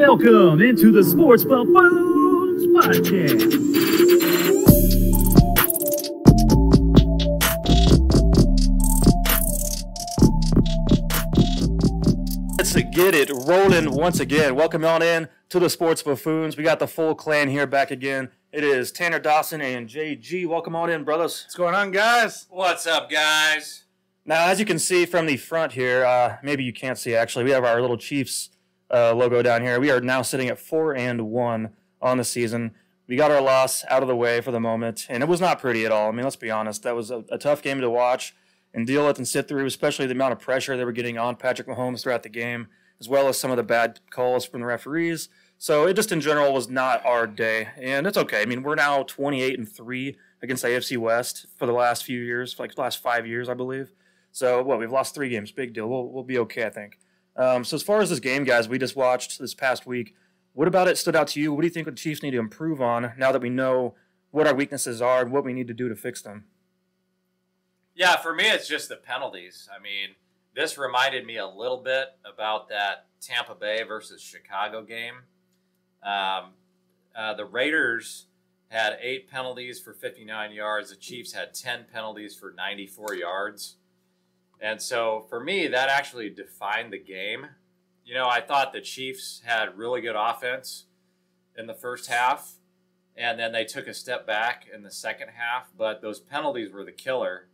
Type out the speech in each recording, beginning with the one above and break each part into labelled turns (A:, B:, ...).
A: Welcome into the Sports Buffoons Podcast.
B: Let's get it rolling once again. Welcome on in to the Sports Buffoons. We got the full clan here back again. It is Tanner Dawson and JG. Welcome on in, brothers.
C: What's going on, guys?
D: What's up, guys?
B: Now, as you can see from the front here, maybe you can't see actually, we have our little Chiefs logo down here. We are now sitting at 4-1 on the season. We got our loss out of the way for the moment, and it was not pretty at all. I mean, let's be honest. That was a tough game to watch and deal with and sit through, especially the amount of pressure they were getting on Patrick Mahomes throughout the game, as well as some of the bad calls from the referees. So it just in general was not our day, and it's okay. I mean, we're now 28-3 against the AFC West for the last few years, like the last 5 years, I believe. So we've lost 3 games, big deal. We'll be okay, I think. So as far as this game, guys, we just watched this past week, what about it stood out to you? What do you think the Chiefs need to improve on now that we know what our weaknesses are and what we need to do to fix them?
D: Yeah, for me, it's just the penalties. I mean, this reminded me a little bit about that Tampa Bay versus Chicago game. The Raiders had 8 penalties for 59 yards. The Chiefs had 10 penalties for 94 yards. And so, for me, that actually defined the game. You know, I thought the Chiefs had really good offense in the first half, and then they took a step back in the second half, but those penalties were the killer.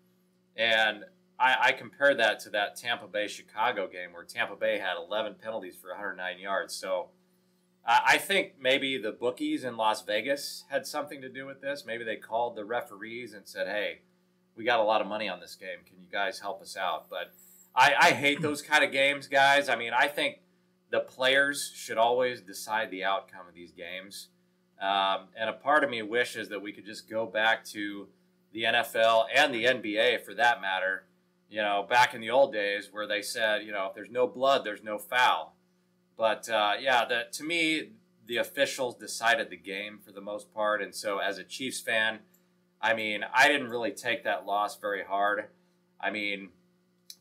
D: And I compared that to that Tampa Bay-Chicago game where Tampa Bay had 11 penalties for 109 yards. So I think maybe the bookies in Las Vegas had something to do with this. Maybe they called the referees and said, hey, we got a lot of money on this game. Can you guys help us out? But I hate those kind of games, guys. I mean, I think the players should always decide the outcome of these games. And a part of me wishes that we could just go back to the NFL and the NBA, for that matter, you know, back in the old days where they said, you know, if there's no blood, there's no foul. But, to me, the officials decided the game for the most part. And so as a Chiefs fan, I mean, I didn't really take that loss very hard. I mean,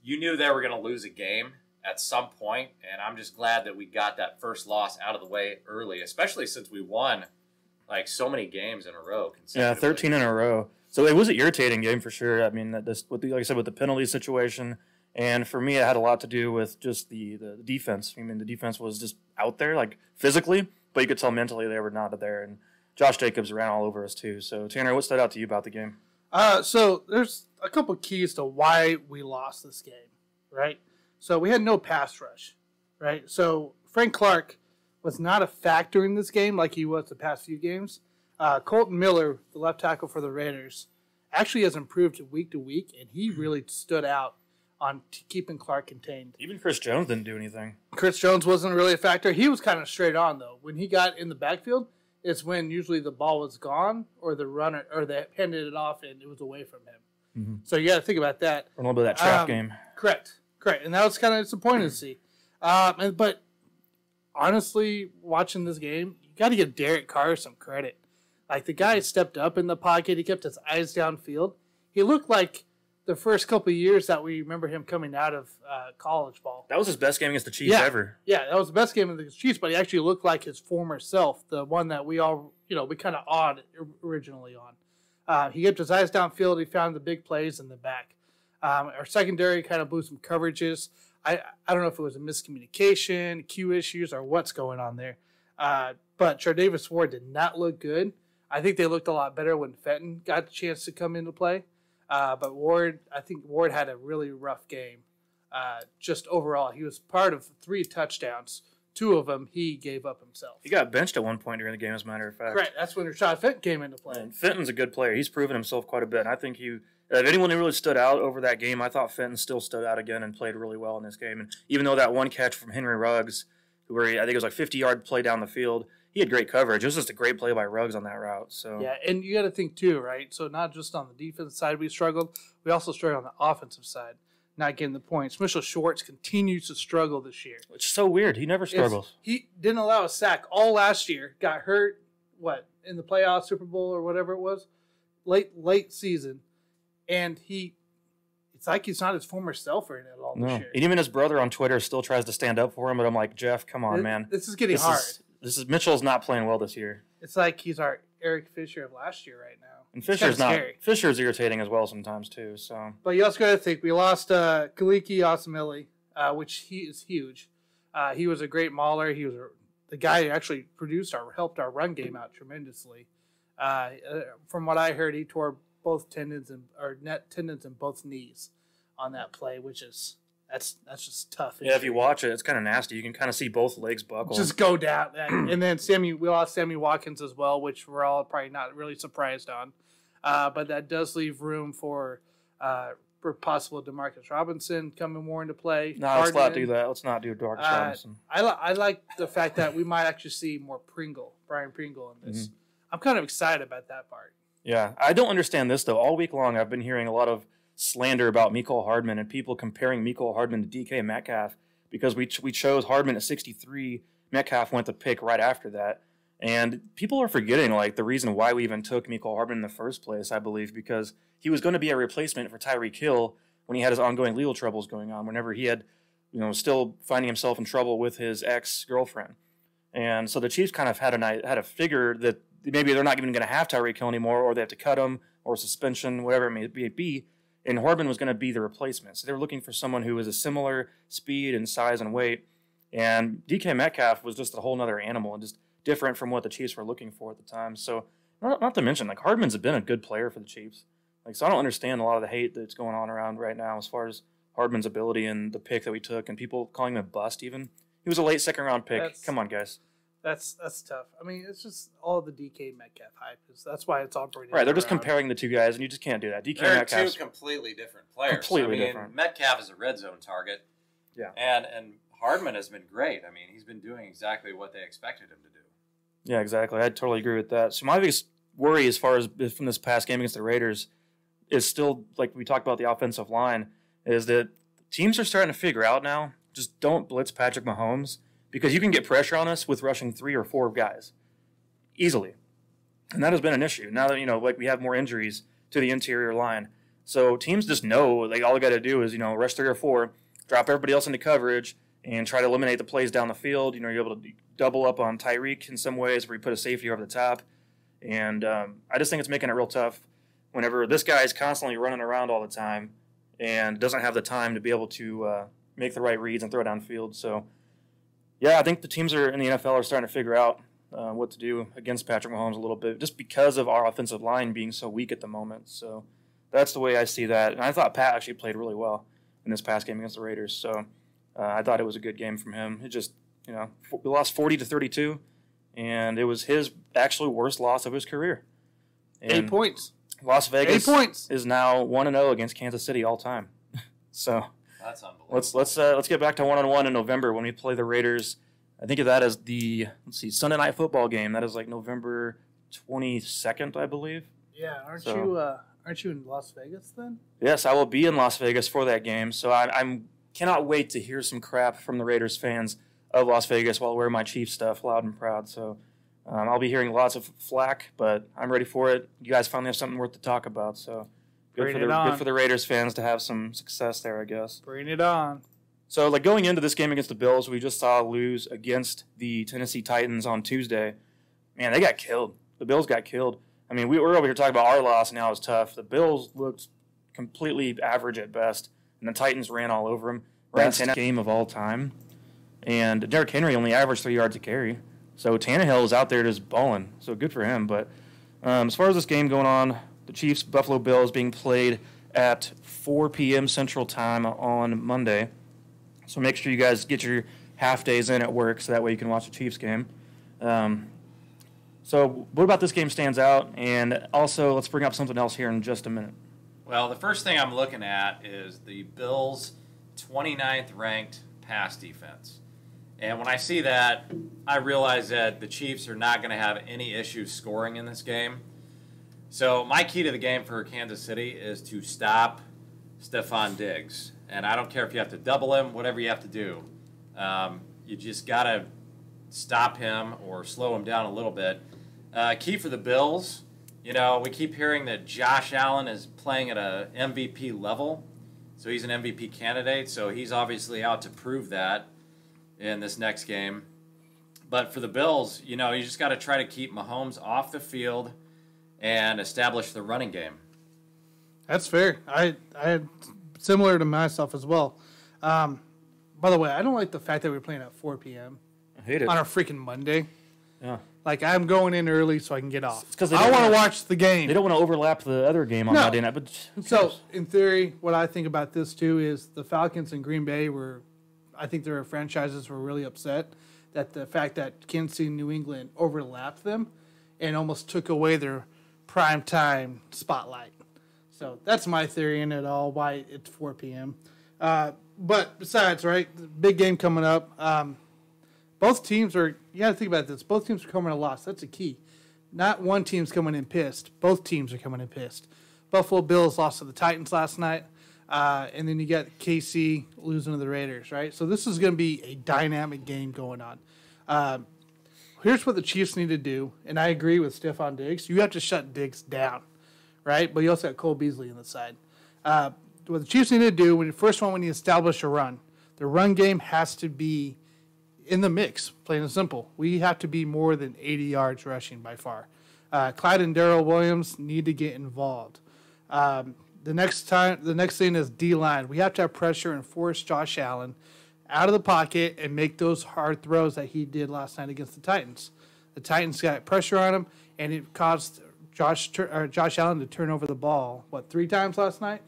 D: you knew they were going to lose a game at some point, and I'm just glad that we got that first loss out of the way early, especially since we won, like, so many games in a row.
B: Yeah, 13 in a row. So it was an irritating game for sure. I mean, like I said, with the penalty situation, and for me, it had a lot to do with just the defense. I mean, the defense was just out there, like, physically, but you could tell mentally they were not there, and Josh Jacobs ran all over us too. So, Tanner, what stood out to you about the game?
C: So there's a couple keys to why we lost this game, right? So we had no pass rush, right? So Frank Clark was not a factor in this game like he was the past few games. Colton Miller, the left tackle for the Raiders, actually has improved week to week, and he really stood out on keeping Clark contained.
B: Even Chris Jones didn't do anything.
C: Chris Jones wasn't really a factor. He was kind of straight on, though. When he got in the backfield, it's when usually the ball was gone or the runner or they handed it off and it was away from him. Mm-hmm. So you got to think about that.
B: A little bit of that trap game.
C: Correct. And that was kind of disappointing to see. But honestly, watching this game, you got to give Derek Carr some credit. Like, the guy stepped up in the pocket. He kept his eyes downfield. He looked like the first couple of years that we remember him coming out of college ball.
B: That was his best game against the Chiefs ever.
C: Yeah, that was the best game against the Chiefs, but he actually looked like his former self, the one that we all, we kind of awed originally on. He kept his eyes downfield. He found the big plays in the back. Our secondary kind of blew some coverages. I don't know if it was a miscommunication, cue issues, or what's going on there. But Chardavius Ward did not look good. I think they looked a lot better when Fenton got the chance to come into play. But I think Ward had a really rough game. Just overall, he was part of 3 touchdowns. 2 of them he gave up himself.
B: He got benched at one point during the game, as a matter of fact.
C: Right, that's when Rashad Fenton came into play.
B: And Fenton's a good player. He's proven himself quite a bit. And I think if anyone who really stood out over that game, I thought Fenton still stood out again and played really well in this game. And even though that one catch from Henry Ruggs, where I think it was like 50-yard play down the field, he had great coverage. It was just a great play by Ruggs on that route. So
C: yeah, and you got to think too, right? So not just on the defensive side we struggled, we also struggled on the offensive side, not getting the points. Mitchell Schwartz continues to struggle this year.
B: Which is so weird. He never struggles.
C: He didn't allow a sack all last year. Got hurt, in the playoffs, Super Bowl or whatever it was, late season, and it's like he's not his former self right at all this year.
B: And even his brother on Twitter still tries to stand up for him, but I'm like, Jeff, come on, man.
C: This is getting hard.
B: Mitchell's not playing well this year.
C: It's like he's our Eric Fisher of last year right now.
B: And Fisher's irritating as well sometimes too. So,
C: but you also got to think we lost Kaliki Osamili, which he is huge. He was a great mauler. He was the guy who actually helped our run game out tremendously. From what I heard, he tore both net tendons in both knees on that play, which is that's just tough.
B: Yeah, if you watch it, it's kind of nasty. You can kind of see both legs buckle.
C: Just go down. And then we lost Sammy Watkins as well, which we're all probably not really surprised on. But that does leave room for possible Demarcus Robinson coming more into play.
B: No, let's not do that. Let's not do Demarcus Robinson.
C: I like the fact that we might actually see more Brian Pringle in this. Mm-hmm. I'm kind of excited about that part.
B: Yeah, I don't understand this, though. All week long, I've been hearing a lot of slander about Mecole Hardman and people comparing Mecole Hardman to DK Metcalf because we chose Hardman at 63. Metcalf went the pick right after that. And people are forgetting, like, the reason why we even took Mecole Hardman in the first place, I believe, because he was going to be a replacement for Tyreek Hill when he had his ongoing legal troubles going on, whenever he had, still finding himself in trouble with his ex-girlfriend. And so the Chiefs kind of had a figure that maybe they're not even going to have Tyreek Hill anymore, or they have to cut him, or suspension, whatever it may be. And Hardman was going to be the replacement. So they were looking for someone who was a similar speed and size and weight. And DK Metcalf was just a whole other animal and just different from what the Chiefs were looking for at the time. So not to mention, like, Hardman's been a good player for the Chiefs. Like, so I don't understand a lot of the hate that's going on around right now as far as Hardman's ability and the pick that we took and people calling him a bust even. He was a late second-round pick. Come on, guys.
C: That's tough. I mean, it's just all the DK Metcalf hype. That's why it's operating.
B: Right, they're just comparing the two guys, and you just can't do that.
D: They're two completely different players.
B: Completely different.
D: Metcalf is a red zone target.
B: Yeah.
D: And Hardman has been great. I mean, he's been doing exactly what they expected him to do.
B: Yeah, exactly. I totally agree with that. So my biggest worry as far as from this past game against the Raiders is still, like we talked about the offensive line, is that teams are starting to figure out now, just don't blitz Patrick Mahomes, because you can get pressure on us with rushing 3 or 4 guys easily. And that has been an issue. Now that, we have more injuries to the interior line. So teams just know, like, all they got to do is, rush 3 or 4, drop everybody else into coverage, and try to eliminate the plays down the field. You're able to double up on Tyreek in some ways where you put a safety over the top. And I just think it's making it real tough whenever this guy is constantly running around all the time and doesn't have the time to be able to make the right reads and throw downfield. So, yeah, I think the teams in the NFL are starting to figure out what to do against Patrick Mahomes a little bit just because of our offensive line being so weak at the moment. So that's the way I see that. And I thought Pat actually played really well in this past game against the Raiders. So I thought it was a good game from him. It just, we lost 40-32, and it was his actually worst loss of his career. And
C: 8 points.
B: Las Vegas
C: 8 points.
B: is now 1-0 against Kansas City all time. So
D: that's unbelievable.
B: Let's get back to 1-1 in November when we play the Raiders. I think of that as the Sunday Night Football game. That is like November 22nd, I believe.
C: Yeah, aren't you in Las Vegas then?
B: Yes, I will be in Las Vegas for that game. So I cannot wait to hear some crap from the Raiders fans of Las Vegas while I wear my Chiefs stuff loud and proud. So I'll be hearing lots of flack, but I'm ready for it. You guys finally have something worth to talk about. So good for the Raiders fans to have some success there, I guess.
C: Bring it on.
B: So, like, going into this game against the Bills, we just saw lose against the Tennessee Titans on Tuesday. Man, they got killed. The Bills got killed. I mean, we were over here talking about our loss and how it was tough. The Bills looked completely average at best, and the Titans ran all over them. Best game of all time. And Derrick Henry only averaged 3 yards a carry. So Tannehill is out there just balling. So good for him. But as far as this game going on, the Chiefs, Buffalo Bills being played at 4 p.m. Central Time on Monday. So make sure you guys get your half days in at work so that way you can watch the Chiefs game. So what about this game stands out? And also, let's bring up something else here in just a minute.
D: Well, the first thing I'm looking at is the Bills' 29th ranked pass defense. And when I see that, I realize that the Chiefs are not going to have any issues scoring in this game. So my key to the game for Kansas City is to stop Stephon Diggs. And I don't care if you have to double him, whatever you have to do. You just got to stop him or slow him down a little bit. Key for the Bills, we keep hearing that Josh Allen is playing at a MVP level. So he's an MVP candidate. So he's obviously out to prove that in this next game. But for the Bills, you just got to try to keep Mahomes off the field and establish the running game.
C: That's fair. I similar to myself as well. By the way, I don't like the fact that we're playing at 4 p.m.
B: I hate it.
C: on a freaking Monday.
B: Yeah.
C: Like, I'm going in early so I can get off.
B: Because
C: I want to watch the game.
B: They don't want to overlap the other game on Monday night. But
C: so, in theory, what I think about this, too, is the Falcons and Green Bay I think their franchises were really upset that the fact that Kansas City and New England overlapped them and almost took away their primetime spotlight. So, that's my theory in it all, why it's 4 p.m. But besides, right, the big game coming up. Both teams you got to think about this. Both teams are coming to loss. That's a key. Not one team's coming in pissed. Both teams are coming in pissed. Buffalo Bills lost to the Titans last night. And then you got KC losing to the Raiders, right? So this is going to be a dynamic game going on. Here's what the Chiefs need to do. And I agree with Stephon Diggs. You have to shut Diggs down, right? But you also got Cole Beasley on the side. What the Chiefs need to do, when you establish a run, the run game has to be in the mix, plain and simple. We have to be more than 80 yards rushing by far. Clyde and Darrell Williams need to get involved. The next thing is D-line. We have to have pressure and force Josh Allen out of the pocket and make those hard throws that he did last night against the Titans. The Titans got pressure on him, and it caused Josh Allen to turn over the ball, 3 times last night?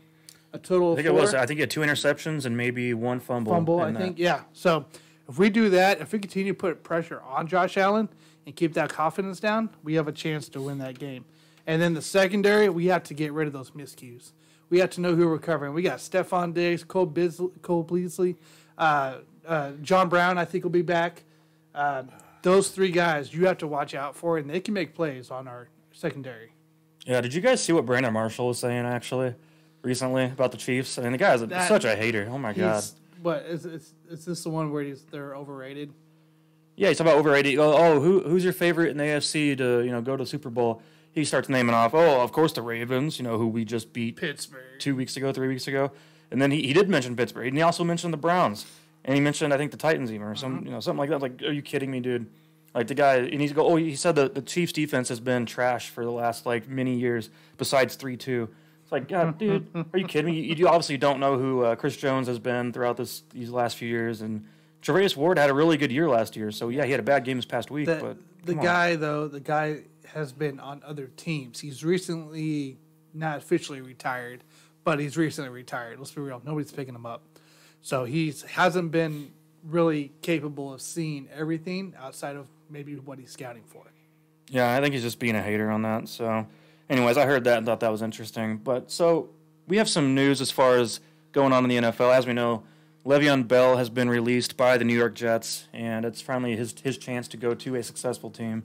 C: A total of 4?
B: I think he had 2 interceptions and maybe 1 fumble.
C: I think, yeah. So if we do that, if we continue to put pressure on Josh Allen and keep that confidence down, we have a chance to win that game. And then the secondary, we have to get rid of those miscues. We have to know who we're covering. We got Stephon Diggs, Cole Beasley, John Brown, I think, will be back. Those 3 guys you have to watch out for, and they can make plays on our secondary.
B: Yeah, did you guys see what Brandon Marshall was saying, actually, recently about the Chiefs? I mean, the guy's such a hater. Oh, my God.
C: But is this the one where they're overrated?
B: Yeah, he's talking about overrated. Oh, who's your favorite in the AFC to go to the Super Bowl? He starts naming off. Oh, of course the Ravens. Who we just beat
C: Pittsburgh
B: 3 weeks ago. And then he did mention Pittsburgh, and he also mentioned the Browns, and he mentioned I think the Titans even or something like that. Like, are you kidding me, dude? Like the guy, and he's go. Oh, he said the Chiefs defense has been trash for the last many years. Besides 3-2. Like, God, dude, are you kidding me? You obviously don't know who Chris Jones has been throughout these last few years. And Travarius Ward had a really good year last year. So, yeah, he had a bad game this past week. The
C: guy has been on other teams. He's recently, not officially retired, but he's recently retired. Let's be real. Nobody's picking him up. So he hasn't been really capable of seeing everything outside of maybe what he's scouting for.
B: Yeah, I think he's just being a hater on that. So, anyways, I heard that and thought that was interesting. But so we have some news as far as going on in the NFL. As we know, Le'Veon Bell has been released by the New York Jets, and it's finally his chance to go to a successful team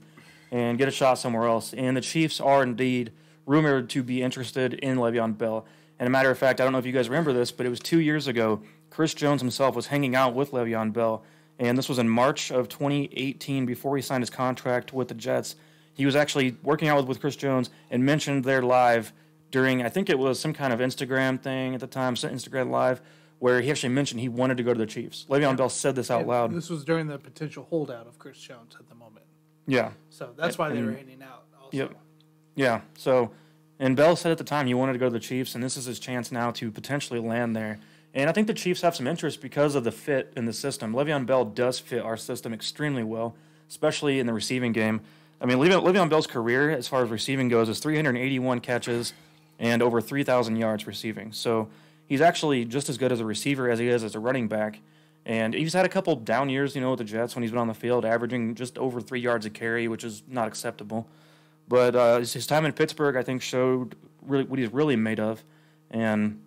B: and get a shot somewhere else. And the Chiefs are indeed rumored to be interested in Le'Veon Bell. And a matter of fact, I don't know if you guys remember this, but it was 2 years ago, Chris Jones himself was hanging out with Le'Veon Bell, and this was in March of 2018 before he signed his contract with the Jets. He was actually working out with Chris Jones and mentioned there live during, I think it was some kind of Instagram thing at the time, Instagram Live, where he actually mentioned he wanted to go to the Chiefs. Le'Veon Bell said this out loud.
C: This was during the potential holdout of Chris Jones at the moment.
B: Yeah.
C: So that's why they were handing out also.
B: Yep. Yeah. So, and Bell said at the time he wanted to go to the Chiefs, and this is his chance now to potentially land there. And I think the Chiefs have some interest because of the fit in the system. Le'Veon Bell does fit our system extremely well, especially in the receiving game. I mean, Le'Veon Bell's career, as far as receiving goes, is 381 catches and over 3,000 yards receiving. So he's actually just as good as a receiver as he is as a running back. And he's had a couple down years, with the Jets when he's been on the field, averaging just over 3 yards a carry, which is not acceptable. But his time in Pittsburgh, I think, showed really what he's really made of. And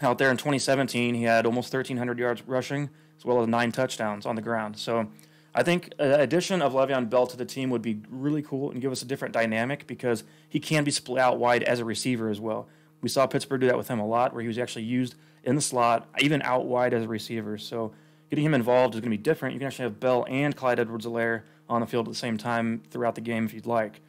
B: out there in 2017, he had almost 1,300 yards rushing, as well as 9 touchdowns on the ground. So I think an addition of Le'Veon Bell to the team would be really cool and give us a different dynamic because he can be split out wide as a receiver as well. We saw Pittsburgh do that with him a lot, where he was actually used in the slot, even out wide as a receiver. So getting him involved is going to be different. You can actually have Bell and Clyde Edwards-Helaire on the field at the same time throughout the game if you'd like.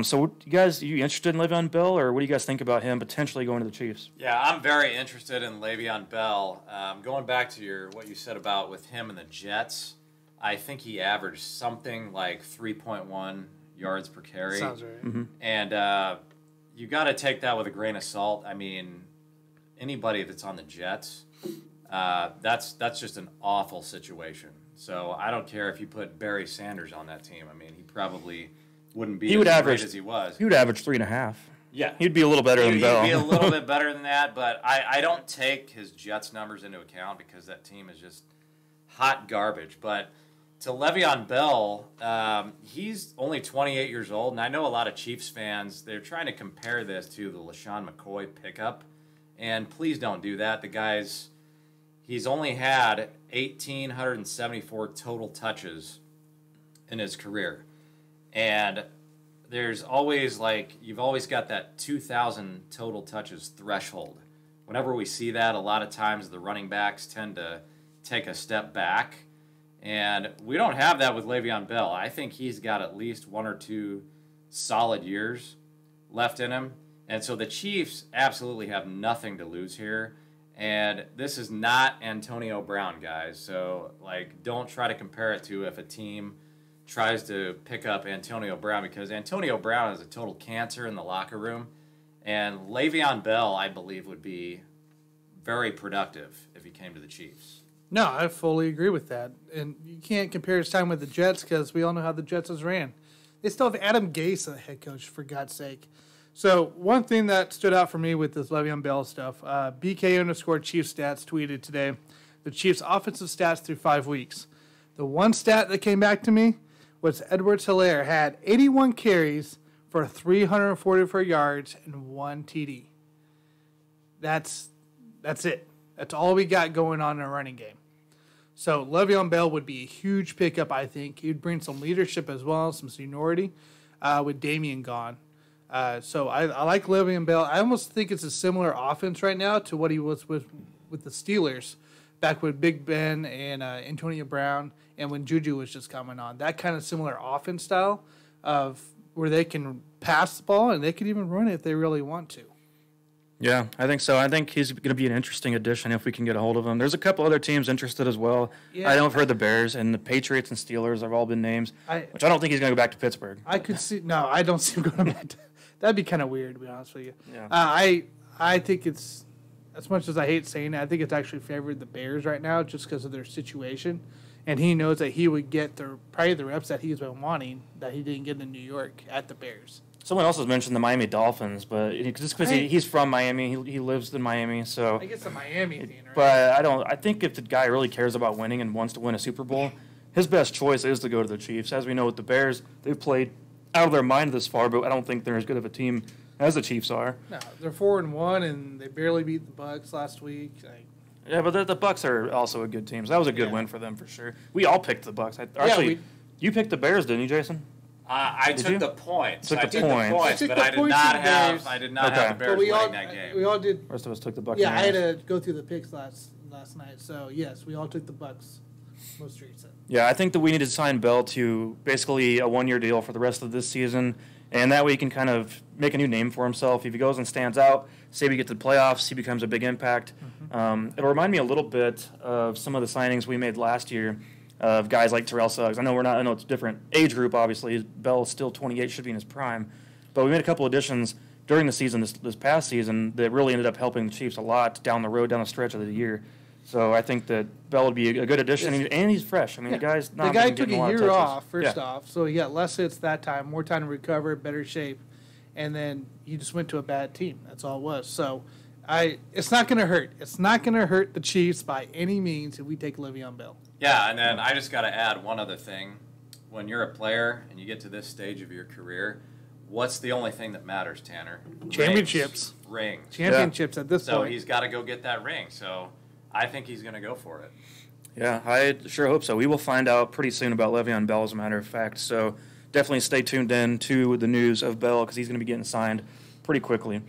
B: So, you interested in Le'Veon Bell, or what do you guys think about him potentially going to the Chiefs?
D: Yeah, I'm very interested in Le'Veon Bell. Going back to what you said about with him and the Jets, I think he averaged something like 3.1 yards per carry.
C: Sounds right.
B: Mm-hmm.
D: And you got to take that with a grain of salt. I mean, anybody that's on the Jets, that's just an awful situation. So I don't care if you put Barry Sanders on that team. I mean, he probably wouldn't be as great as he was.
B: He would average 3.5.
D: Yeah.
B: He'd be a little better than Bell.
D: He'd be a little bit better than that, but I don't take his Jets numbers into account because that team is just hot garbage. But to Le'Veon Bell, he's only 28 years old, and I know a lot of Chiefs fans, they're trying to compare this to the LaShawn McCoy pickup, and please don't do that. He's only had 1,874 total touches in his career. And there's always you've always got that 2,000 total touches threshold. Whenever we see that, a lot of times the running backs tend to take a step back. And we don't have that with Le'Veon Bell. I think he's got at least 1 or 2 solid years left in him. And so the Chiefs absolutely have nothing to lose here. And this is not Antonio Brown, guys. So, don't try to compare it to if a team tries to pick up Antonio Brown, because Antonio Brown is a total cancer in the locker room. And Le'Veon Bell, I believe, would be very productive if he came to the Chiefs.
C: No, I fully agree with that. And you can't compare his time with the Jets because we all know how the Jets is ran. They still have Adam Gase as the head coach, for God's sake. So one thing that stood out for me with this Le'Veon Bell stuff, BK_Chiefs stats tweeted today, the Chiefs' offensive stats through 5 weeks. The one stat that came back to me was Edwards-Helaire had 81 carries for 344 yards and 1 TD. That's it. That's all we got going on in a running game. So Le'Veon Bell would be a huge pickup, I think. He'd bring some leadership as well, some seniority with Damian gone. So I like Le'Veon Bell. I almost think it's a similar offense right now to what he was with the Steelers back with Big Ben and Antonio Brown and when Juju was just coming on. That kind of similar offense style of where they can pass the ball and they can even run it if they really want to.
B: Yeah, I think so. I think he's going to be an interesting addition if we can get a hold of him. There's a couple other teams interested as well. Yeah. I know I've heard the Bears and the Patriots and Steelers have all been names, which I don't think he's going to go back to Pittsburgh.
C: I don't see him going back to that'd be kind of weird, to be honest with you.
B: Yeah.
C: I think it's, as much as I hate saying it, I think it's actually favored the Bears right now just because of their situation. And he knows that he would get probably the reps that he's been wanting that he didn't get in New York at the Bears.
B: Someone else has mentioned the Miami Dolphins, but just because he's from Miami, he lives in Miami, so
C: I guess a Miami thing, right?
B: But I think if the guy really cares about winning and wants to win a Super Bowl, his best choice is to go to the Chiefs. As we know with the Bears, they've played out of their mind this far, but I don't think they're as good of a team as the Chiefs are.
C: No, they're 4-1, and they barely beat the Bucs last week.
B: Yeah, but the Bucs are also a good team, so that was a good win for them for sure. We all picked the Bucs. You picked the Bears, didn't you, Jason?
D: I took the points.
B: I
D: took the points, but I did not have the Bears winning that game.
C: We all did.
B: The rest of us took the Bucs.
C: Yeah, I had to go through the picks last night. So yes, we all took the Bucs. Most recent.
B: Yeah, I think that we need to sign Bell to basically a 1-year deal for the rest of this season, and that way he can kind of make a new name for himself. If he goes and stands out, say we get to the playoffs, he becomes a big impact. Mm-hmm. It'll remind me a little bit of some of the signings we made last year of guys like Terrell Suggs. I know it's a different age group, obviously. Bell's still 28, should be in his prime. But we made a couple additions during the season, this past season, that really ended up helping the Chiefs a lot down the stretch of the year. So I think that Bell would be a good addition, and he's fresh. I mean, the guy's not
C: the guy took a year off,
B: first
C: off, so he got less hits that time, more time to recover, better shape, and then he just went to a bad team. That's all it was. So it's not going to hurt. It's not going to hurt the Chiefs by any means if we take Le'Veon Bell.
D: Yeah, and then I just got to add one other thing. When you're a player and you get to this stage of your career, what's the only thing that matters, Tanner?
C: Championships.
D: Rings.
C: Championships at this point.
D: So he's got to go get that ring. So I think he's going to go for it.
B: Yeah, I sure hope so. We will find out pretty soon about Le'Veon Bell, as a matter of fact. So definitely stay tuned in to the news of Bell because he's going to be getting signed pretty quickly.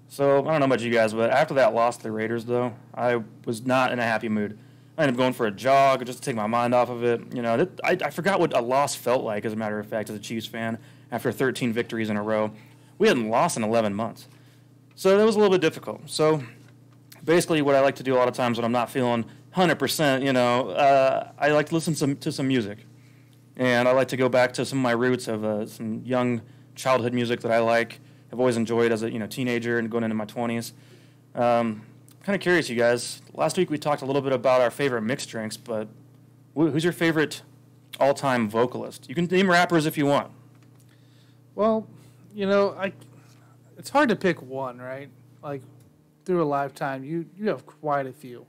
B: So I don't know about you guys, but after that loss to the Raiders, though, I was not in a happy mood. I ended up going for a jog just to take my mind off of it. You know, I forgot what a loss felt like, as a matter of fact, as a Chiefs fan. after 13 victories in a row. We hadn't lost in 11 months. So that was a little bit difficult. So basically what I like to do a lot of times when I'm not feeling 100%, I like to listen to some music. And I like to go back to some of my roots of some young childhood music that I like. I've always enjoyed as a teenager and going into my 20s. Kind of curious, you guys. Last week we talked a little bit about our favorite mixed drinks, but who's your favorite all-time vocalist? You can name rappers if you want.
C: Well, it's hard to pick one, right? Like through a lifetime, you have quite a few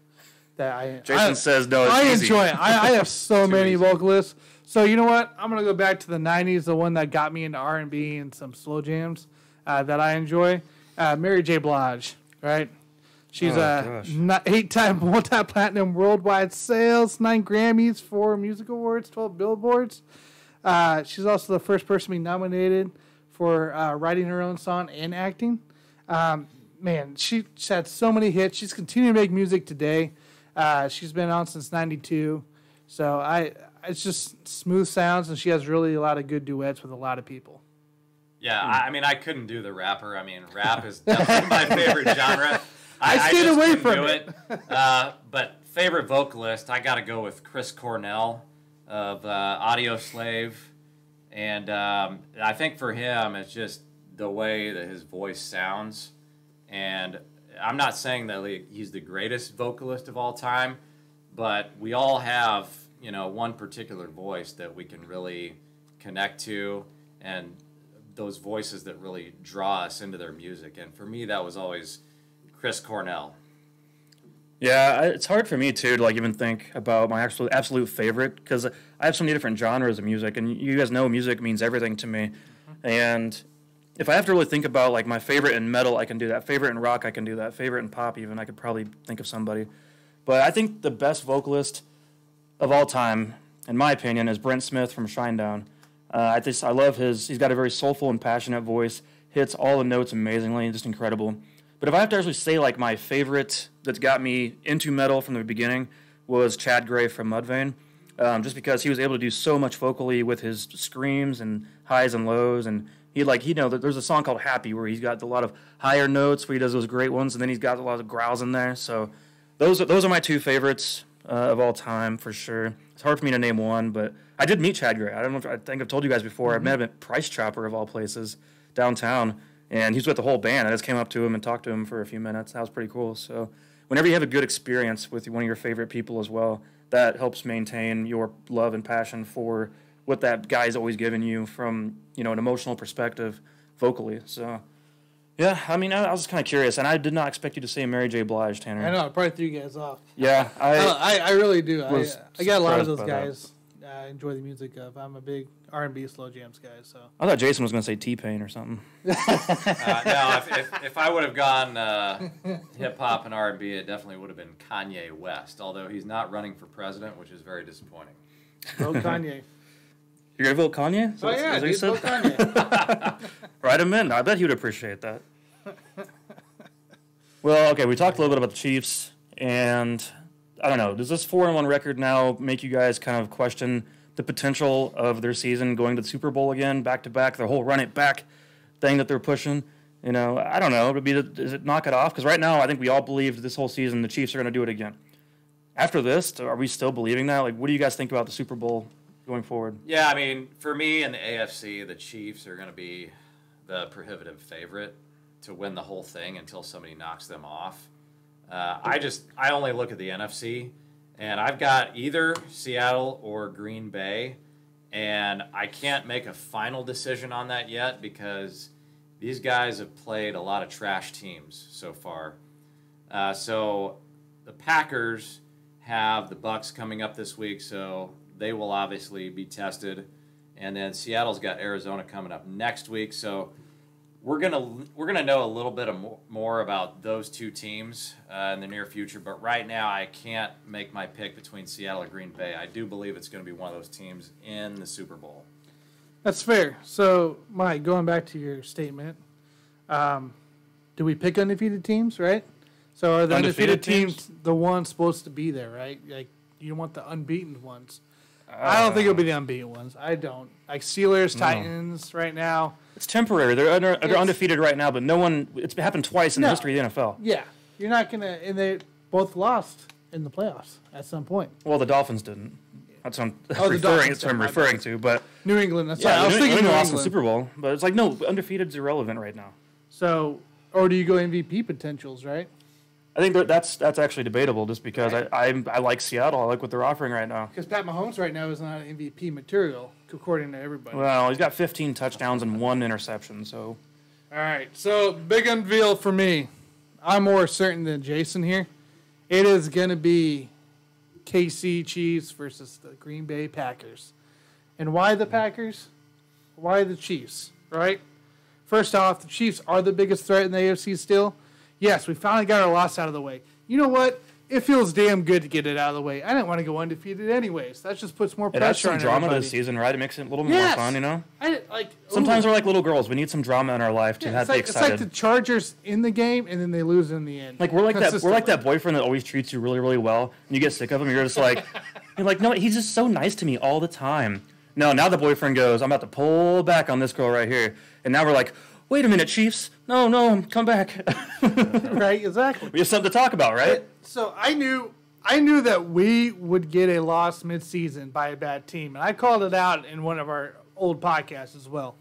C: that
B: Jason says no. It's
C: I
B: easy.
C: enjoy it. I have so many
D: easy.
C: vocalists. So you know what? I'm gonna go back to the '90s, the one that got me into R&B and some slow jams that I enjoy. Mary J. Blige, right? She's a 8-time multi-platinum worldwide sales, 9 Grammys, 4 music awards, 12 billboards. She's also the first person to be nominated for writing her own song and acting. Man, she's had so many hits. She's continuing to make music today. She's been on since '92. So it's just smooth sounds, and she has really a lot of good duets with a lot of people.
D: Yeah, I mean, I couldn't do the rapper. I mean, rap is definitely my favorite genre.
C: I stayed away from
D: it. But favorite vocalist, I got to go with Chris Cornell of Audio Slave. And I think for him, it's just the way that his voice sounds. And I'm not saying that he's the greatest vocalist of all time, but we all have, one particular voice that we can really connect to, and those voices that really draw us into their music. And for me, that was always Chris Cornell.
B: Yeah, it's hard for me too to even think about my absolute favorite, because I have so many different genres of music, and you guys know music means everything to me. And if I have to really think about my favorite in metal, I can do that. Favorite in rock, I can do that. Favorite in pop, even, I could probably think of somebody. But I think the best vocalist of all time, in my opinion, is Brent Smith from Shinedown. I love he's got a very soulful and passionate voice, hits all the notes amazingly, just incredible. But if I have to actually say my favorite that's got me into metal from the beginning was Chad Gray from Mudvayne, just because he was able to do so much vocally with his screams and highs and lows, and there's a song called Happy where he's got a lot of higher notes where he does those great ones, and then he's got a lot of growls in there. So those are my two favorites of all time for sure. It's hard for me to name one, but I did meet Chad Gray. I think I've told you guys before. I met him at Price Chopper of all places downtown. And he's with the whole band. I just came up to him and talked to him for a few minutes. That was pretty cool. So whenever you have a good experience with one of your favorite people as well, that helps maintain your love and passion for what that guy's always given you from, an emotional perspective vocally. So, yeah, I mean, I was kind of curious, and I did not expect you to say Mary J. Blige, Tanner.
C: I know, I probably threw you guys off.
B: Yeah.
C: I really do. I got a lot of those
B: surprised by that.
C: guys I enjoy the music of. I'm a big R&B slow jams guy, so.
B: I thought Jason was going to say T-Pain or something.
D: No, if I would have gone hip-hop and R&B, it definitely would have been Kanye West, although he's not running for president, which is very disappointing.
C: Vote Kanye.
B: You're going to vote Kanye?
C: Oh, yeah, dude, vote Kanye.
B: Write him in. I bet he would appreciate that. Well, okay, we talked a little bit about the Chiefs, and I don't know, does this 4-1 record now make you guys kind of question the potential of their season going to the Super Bowl again, back-to-back, their whole run-it-back thing that they're pushing? I don't know. Does it knock it off? Because right now, I think we all believe this whole season the Chiefs are going to do it again. After this, are we still believing that? What do you guys think about the Super Bowl going forward?
D: Yeah, I mean, for me in the AFC, the Chiefs are going to be the prohibitive favorite to win the whole thing until somebody knocks them off. I only look at the NFC, and I've got either Seattle or Green Bay, and I can't make a final decision on that yet because these guys have played a lot of trash teams so far. So the Packers have the Bucs coming up this week, so they will obviously be tested, and then Seattle's got Arizona coming up next week, so we're gonna know a little bit more about those two teams in the near future, but right now I can't make my pick between Seattle and Green Bay. I do believe it's going to be one of those teams in the Super Bowl.
C: That's fair. So, Mike, going back to your statement, do we pick undefeated teams, right? So are the undefeated teams the ones supposed to be there, right? You want the unbeaten ones. I don't think it'll be the unbeaten ones. I don't. Like Steelers, Titans right now.
B: It's temporary. They're undefeated right now, but no one. It's happened twice in the history of the NFL.
C: Yeah, you're not gonna. And they both lost in the playoffs at some point.
B: Well, the Dolphins didn't. That's what I'm referring to. But
C: New England. That's
B: yeah,
C: right. I was thinking New
B: lost
C: England.
B: the Super Bowl, but it's like no, undefeated's irrelevant right now.
C: So, or do you go MVP potentials? Right.
B: I think that's actually debatable, just because I like Seattle. I like what they're offering right now.
C: Because Pat Mahomes right now is not MVP material, according to everybody.
B: Well, he's got 15 touchdowns and 1 interception. So,
C: all right. So big unveil for me. I'm more certain than Jason here. It is going to be KC Chiefs versus the Green Bay Packers. And why the Packers? Why the Chiefs? Right. First off, the Chiefs are the biggest threat in the AFC still. Yes, we finally got our loss out of the way. You know what? It feels damn good to get it out of the way. I didn't want to go undefeated anyways. That just puts more pressure on everybody.
B: It adds some drama to the season, right? It makes it a little more fun, you know? Sometimes we're like little girls. We need some drama in our life to be excited.
C: It's like the Chargers in the game, and then they lose in the end.
B: Like we're like that boyfriend that always treats you really, really well, and you get sick of him. You're just like, no, he's just so nice to me all the time. No, now the boyfriend goes, I'm about to pull back on this girl right here, and now we're like, wait a minute, Chiefs. No, come back.
C: Right, exactly.
B: We have something to talk about, right?
C: So I knew that we would get a loss midseason by a bad team, and I called it out in one of our old podcasts as well.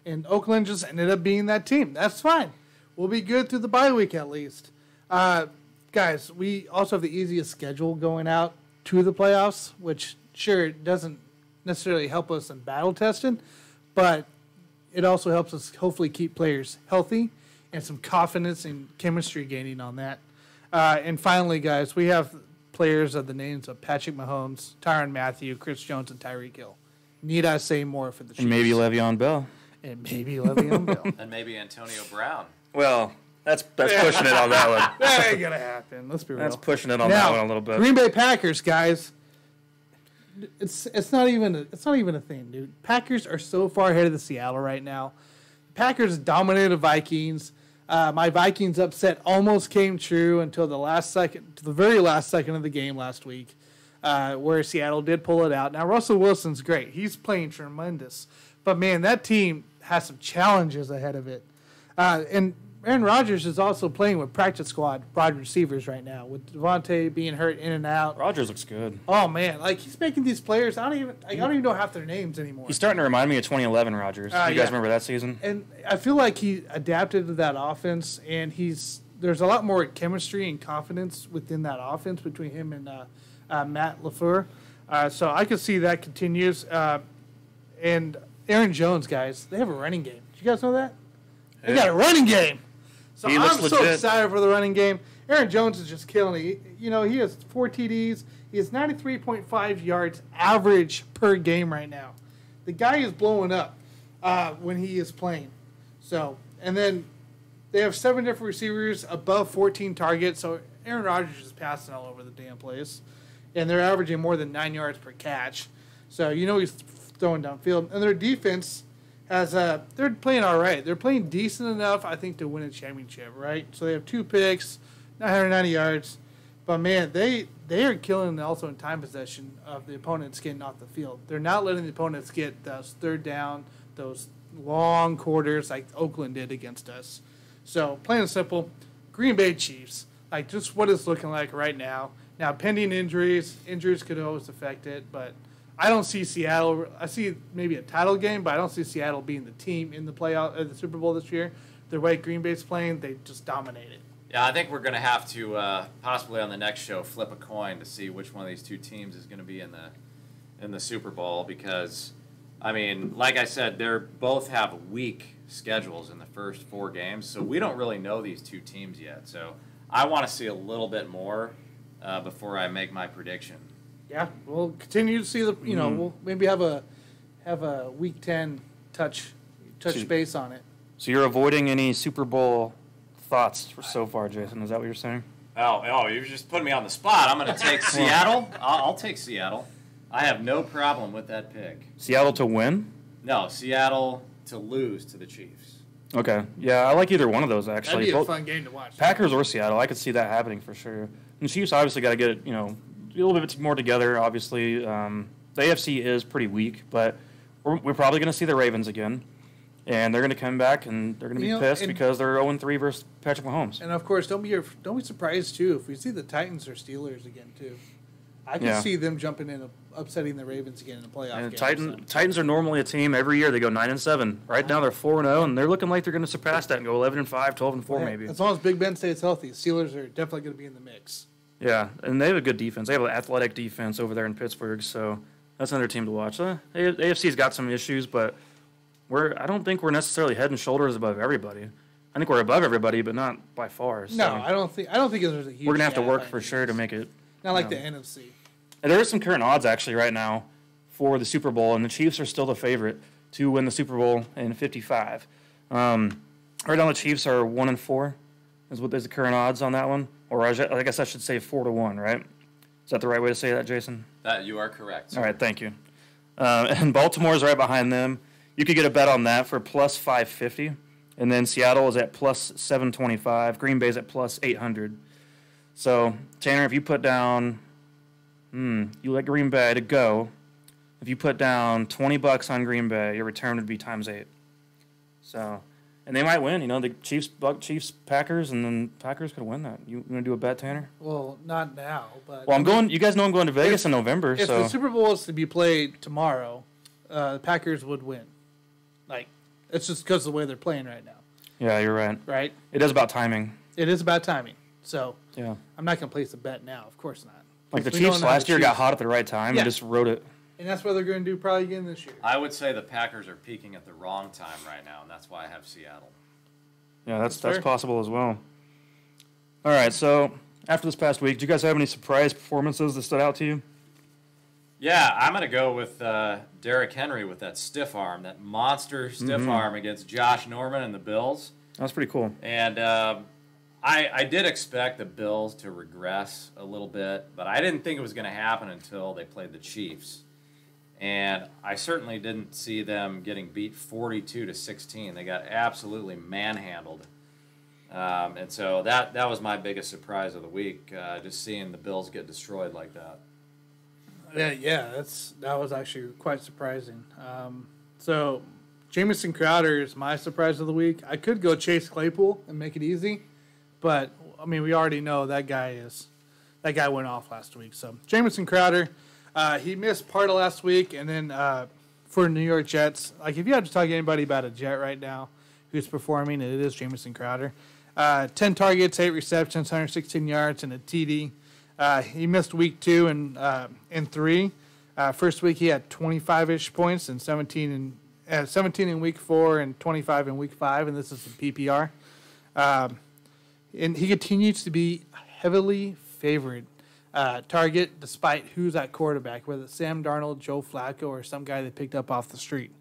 C: And Oakland just ended up being that team. That's fine. We'll be good through the bye week at least. Guys, we also have the easiest schedule going out to the playoffs, which sure doesn't necessarily help us in battle testing, but it also helps us hopefully keep players healthy and some confidence and chemistry gaining on that. And finally, guys, we have players of the names of Patrick Mahomes, Tyrann Mathieu, Chris Jones, and Tyreek Hill. Need I say more for the Chiefs?
B: And maybe Le'Veon Bell.
C: And maybe Le'Veon Bell.
D: And maybe Antonio Brown.
B: That's pushing it on that one.
C: That ain't gonna happen. Let's be real.
B: That's pushing it on that one a little bit.
C: Green Bay Packers, guys. It's not even a thing, dude. Packers are so far ahead of the Seattle right now. Packers dominated the Vikings. My Vikings upset almost came true until the very last second of the game last week, where Seattle did pull it out. Now Russell Wilson's great; he's playing tremendous. But man, that team has some challenges ahead of it. And Aaron Rodgers is also playing with practice squad wide receivers right now, with Devontae being hurt in and out.
B: Rodgers looks good.
C: Oh man, like he's making these players. I don't even know half their names anymore.
B: He's starting to remind me of 2011 Rodgers. You guys remember that season?
C: And I feel like he adapted to that offense, and there's a lot more chemistry and confidence within that offense between him and Matt LaFleur. So I could see that continues. And Aaron Jones, guys, they have a running game. Did you guys know that? They got a running game. So I'm so excited for the running game. Aaron Jones is just killing it. He has 4 TDs. He has 93.5 yards average per game right now. The guy is blowing up when he is playing. So, and then they have 7 different receivers above 14 targets. So Aaron Rodgers is passing all over the damn place. And they're averaging more than 9 yards per catch. So, he's throwing downfield. And their defense they're playing all right. They're playing decent enough, I think, to win a championship, right? So they have 2 picks, 990 yards. But, man, they are killing also in time possession of the opponents getting off the field. They're not letting the opponents get those third down, those long quarters like Oakland did against us. So, plain and simple, Green Bay Chiefs, like just what it's looking like right now. Now, pending injuries could always affect it, but I don't see Seattle. I see maybe a title game, but I don't see Seattle being the team in the the Super Bowl this year. The way Green Bay's playing, they just dominated.
D: Yeah, I think we're going to have to possibly on the next show flip a coin to see which one of these 2 teams is going to be in the Super Bowl because, I mean, like I said, they both have weak schedules in the first 4 games, so we don't really know these 2 teams yet. So I want to see a little bit more before I make my prediction.
C: Yeah, we'll continue to see we'll maybe have a Week 10 touch base on it.
B: So you're avoiding any Super Bowl thoughts so far, Jason? Is that what you're saying?
D: Oh, you just put me on the spot. I'm going to take Seattle. I'll take Seattle. I have no problem with that pick.
B: Seattle to win?
D: No, Seattle to lose to the Chiefs.
B: Okay. Yeah, I like either one of those, actually.
C: That'd be a fun game to watch.
B: Packers or Seattle, I could see that happening for sure. And the Chiefs obviously got to get it, a little bit more together, obviously. the AFC is pretty weak, but we're probably going to see the Ravens again. And they're going to come back, and they're going to be pissed because they're 0-3 versus Patrick Mahomes.
C: And, of course, don't be surprised, too, if we see the Titans or Steelers again, too. I can see them jumping in, upsetting the Ravens again in the playoff game.
B: Titans are normally a team every year. They go 9-7. Right now they're 4-0, and they're looking like they're going to surpass that and go 11-5, 12-4 maybe.
C: As long as Big Ben stays healthy, Steelers are definitely going to be in the mix.
B: Yeah, and they have a good defense. They have an athletic defense over there in Pittsburgh, so that's another team to watch. AFC's got some issues, but I don't think we're necessarily head and shoulders above everybody. I think we're above everybody, but not by far. So.
C: No, I don't think there's a huge.
B: We're gonna have to work for sure to make it.
C: Not like the NFC.
B: And there are some current odds actually right now for the Super Bowl, and the Chiefs are still the favorite to win the Super Bowl in 55. Right now the Chiefs are 1-4. Is what is the current odds on that one, or I guess I should say 4-1, right? Is that the right way to say that, Jason?
D: That you are correct. Sir.
B: All right, thank you. And Baltimore's right behind them. You could get a bet on that for plus 550, and then Seattle is at plus 725. Green Bay's at plus 800. So Tanner, if you put down, you let Green Bay to go. If you put down $20 on Green Bay, your return would be times 8. So, and they might win. You know, the Chiefs, Packers, and then Packers could win that. You want to do a bet, Tanner?
C: Well, not now, but
B: well, I'm going. You guys know I'm going to Vegas in November.
C: If the Super Bowl is to be played tomorrow, the Packers would win. It's just because of the way they're playing right now.
B: Yeah, you're right.
C: Right?
B: It is about timing.
C: It is about timing. So,
B: yeah,
C: I'm not going to place a bet now. Of course not.
B: Like the Chiefs last year got hot at the right time and just rode it.
C: And that's what they're going to do probably again this year.
D: I would say the Packers are peaking at the wrong time right now, and that's why I have Seattle.
B: Yeah, that's possible as well. All right, so after this past week, do you guys have any surprise performances that stood out to you?
D: Yeah, I'm going to go with Derrick Henry with that stiff arm, that monster stiff arm against Josh Norman and the Bills.
B: That's pretty cool.
D: And I did expect the Bills to regress a little bit, but I didn't think it was going to happen until they played the Chiefs. And I certainly didn't see them getting beat 42-16. They got absolutely manhandled. And so that was my biggest surprise of the week, just seeing the Bills get destroyed like that.
C: Yeah, that was actually quite surprising. So, Jamison Crowder is my surprise of the week. I could go Chase Claypool and make it easy, but I mean we already know that guy went off last week. So Jamison Crowder, he missed part of last week, and then for New York Jets, like if you had to talk to anybody about a Jet right now who's performing, it is Jamison Crowder. 10 targets, 8 receptions, 116 yards, and a TD. He missed week 2 and 3. First week he had 25-ish points and 17 in week 4 and 25 in week 5, and this is in PPR. And he continues to be heavily favored target despite who's at quarterback, whether it's Sam Darnold, Joe Flacco, or some guy they picked up off the street.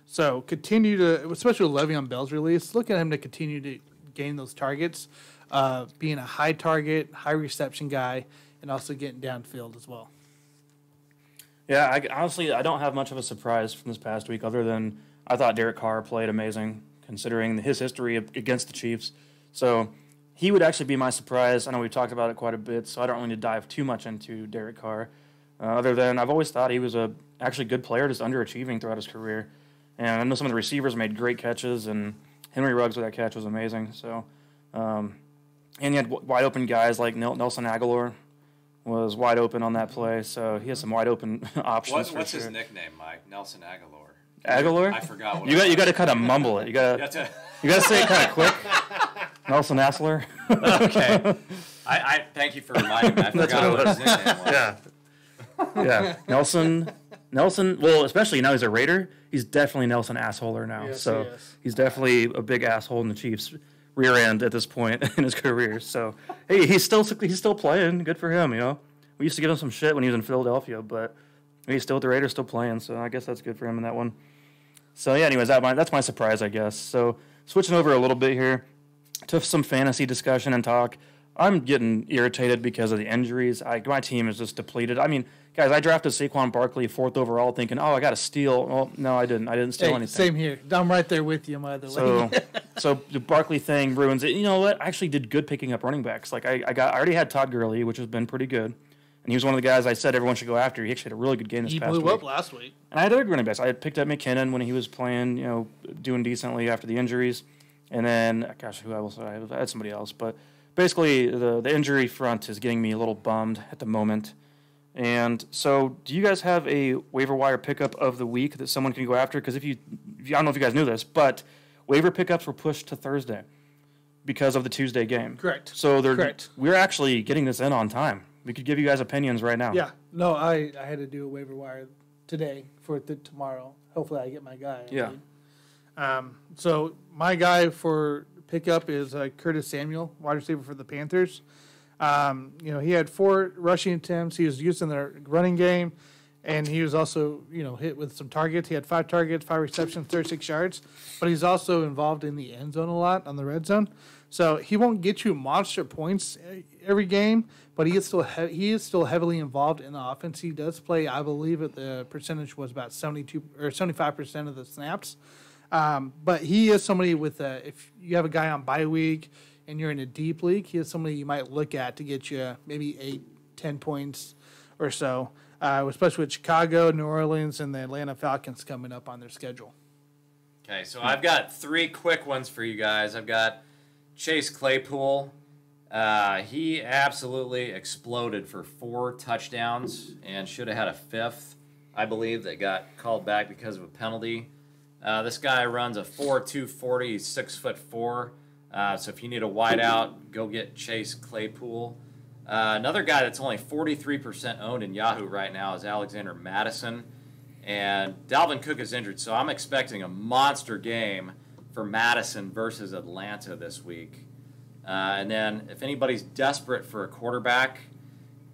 C: So continue to, especially with Le'Veon Bell's release, look at him to continue to gain those targets. Being a high target, high reception guy, and also getting downfield as well.
B: Yeah, honestly, I don't have much of a surprise from this past week other than I thought Derek Carr played amazing considering his history against the Chiefs. So he would actually be my surprise. I know we've talked about it quite a bit, so I don't really need to dive too much into Derek Carr. Other than I've always thought he was a actually good player, just underachieving throughout his career. And I know some of the receivers made great catches, and Henry Ruggs with that catch was amazing. So, and you had wide open guys like Nelson Aguilar was wide open on that play. So he has some wide open options.
D: What's his nickname, Mike? Nelson Aguilar.
B: Aguilar?
D: I forgot. What
B: you got to kind of mumble it. You got to say it kind of quick. Nelson Aguilar.
D: Okay. I thank you for reminding me. I forgot what his nickname was.
B: Yeah. Nelson. Well, especially now he's a Raider. He's definitely Nelson Assholer now.
C: Yes,
B: so he's definitely a big asshole in the Chiefs' rear end at this point in his career. So hey, he's still playing. Good for him. You know, we used to give him some shit when he was in Philadelphia, but he's still with the Raiders, still playing. So I guess that's good for him in that one. So yeah, anyways, that's my surprise, I guess. So switching over a little bit here to some fantasy discussion and talk. I'm getting irritated because of the injuries. My team is just depleted. I mean, guys, I drafted Saquon Barkley 4th overall thinking, I got to steal. Well, no, I didn't. I didn't steal anything.
C: Same here. I'm right there with you, by the way.
B: So the Barkley thing ruins it. You know what? I actually did good picking up running backs. Like I already had Todd Gurley, which has been pretty good. And he was one of the guys I said everyone should go after. He actually had a really good game this past week.
C: He blew up last week.
B: And I had other running backs. I had picked up McKinnon when he was playing, doing decently after the injuries. And then, who else? I had somebody else. But basically, the injury front is getting me a little bummed at the moment. And so, do you guys have a waiver wire pickup of the week that someone can go after? Because I don't know if you guys knew this, but waiver pickups were pushed to Thursday because of the Tuesday game.
C: Correct.
B: So
C: Correct.
B: We're actually getting this in on time. We could give you guys opinions right now.
C: Yeah. No, I had to do a waiver wire today for tomorrow. Hopefully, I get my guy.
B: Yeah.
C: So my guy for pickup is Curtis Samuel, wide receiver for the Panthers. He had 4 rushing attempts. He was used in their running game, and he was also, hit with some targets. He had 5 targets, 5 receptions, 36 yards. But he's also involved in the end zone a lot, on the red zone. So he won't get you monster points every game, but he is still heavily involved in the offense. He does play, I believe, the percentage was about 72 or 75% of the snaps. But he is somebody with if you have a guy on bye week and you're in a deep league, he is somebody you might look at to get you maybe 8-10 points or so, especially with Chicago, New Orleans, and the Atlanta Falcons coming up on their schedule.
D: Okay, so I've got 3 quick ones for you guys. I've got Chase Claypool. He absolutely exploded for 4 touchdowns and should have had a 5th, I believe, that got called back because of a penalty. This guy runs a 4.2 40. He's 6'4". So if you need a wideout, go get Chase Claypool. Another guy that's only 43% owned in Yahoo right now is Alexander Madison. And Dalvin Cook is injured, so I'm expecting a monster game for Madison versus Atlanta this week. And then if anybody's desperate for a quarterback,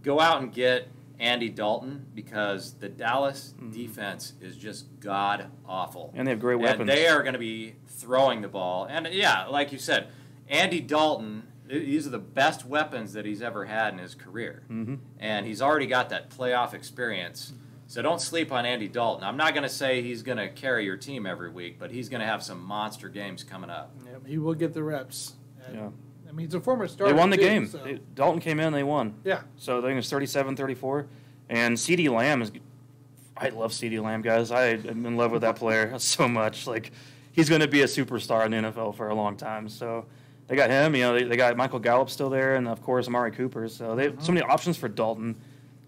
D: go out and get Andy Dalton, because the Dallas defense is just god-awful.
B: And they have great weapons.
D: And they are going to be throwing the ball. And, yeah, like you said, Andy Dalton, these are the best weapons that he's ever had in his career.
B: Mm-hmm.
D: And he's already got that playoff experience. So don't sleep on Andy Dalton. I'm not going to say he's going to carry your team every week, but he's going to have some monster games coming up.
C: Yeah, he will get the reps.
B: Yeah.
C: I mean, he's a former starter.
B: They won the
C: too,
B: game.
C: So.
B: Dalton came in, they won.
C: Yeah.
B: So I think it was 37-34. And CeeDee Lamb is – I love CeeDee Lamb, guys. I'm in love with that player so much. Like, he's going to be a superstar in the NFL for a long time. So they got him. They got Michael Gallup still there, and, of course, Amari Cooper. So they have so many options for Dalton.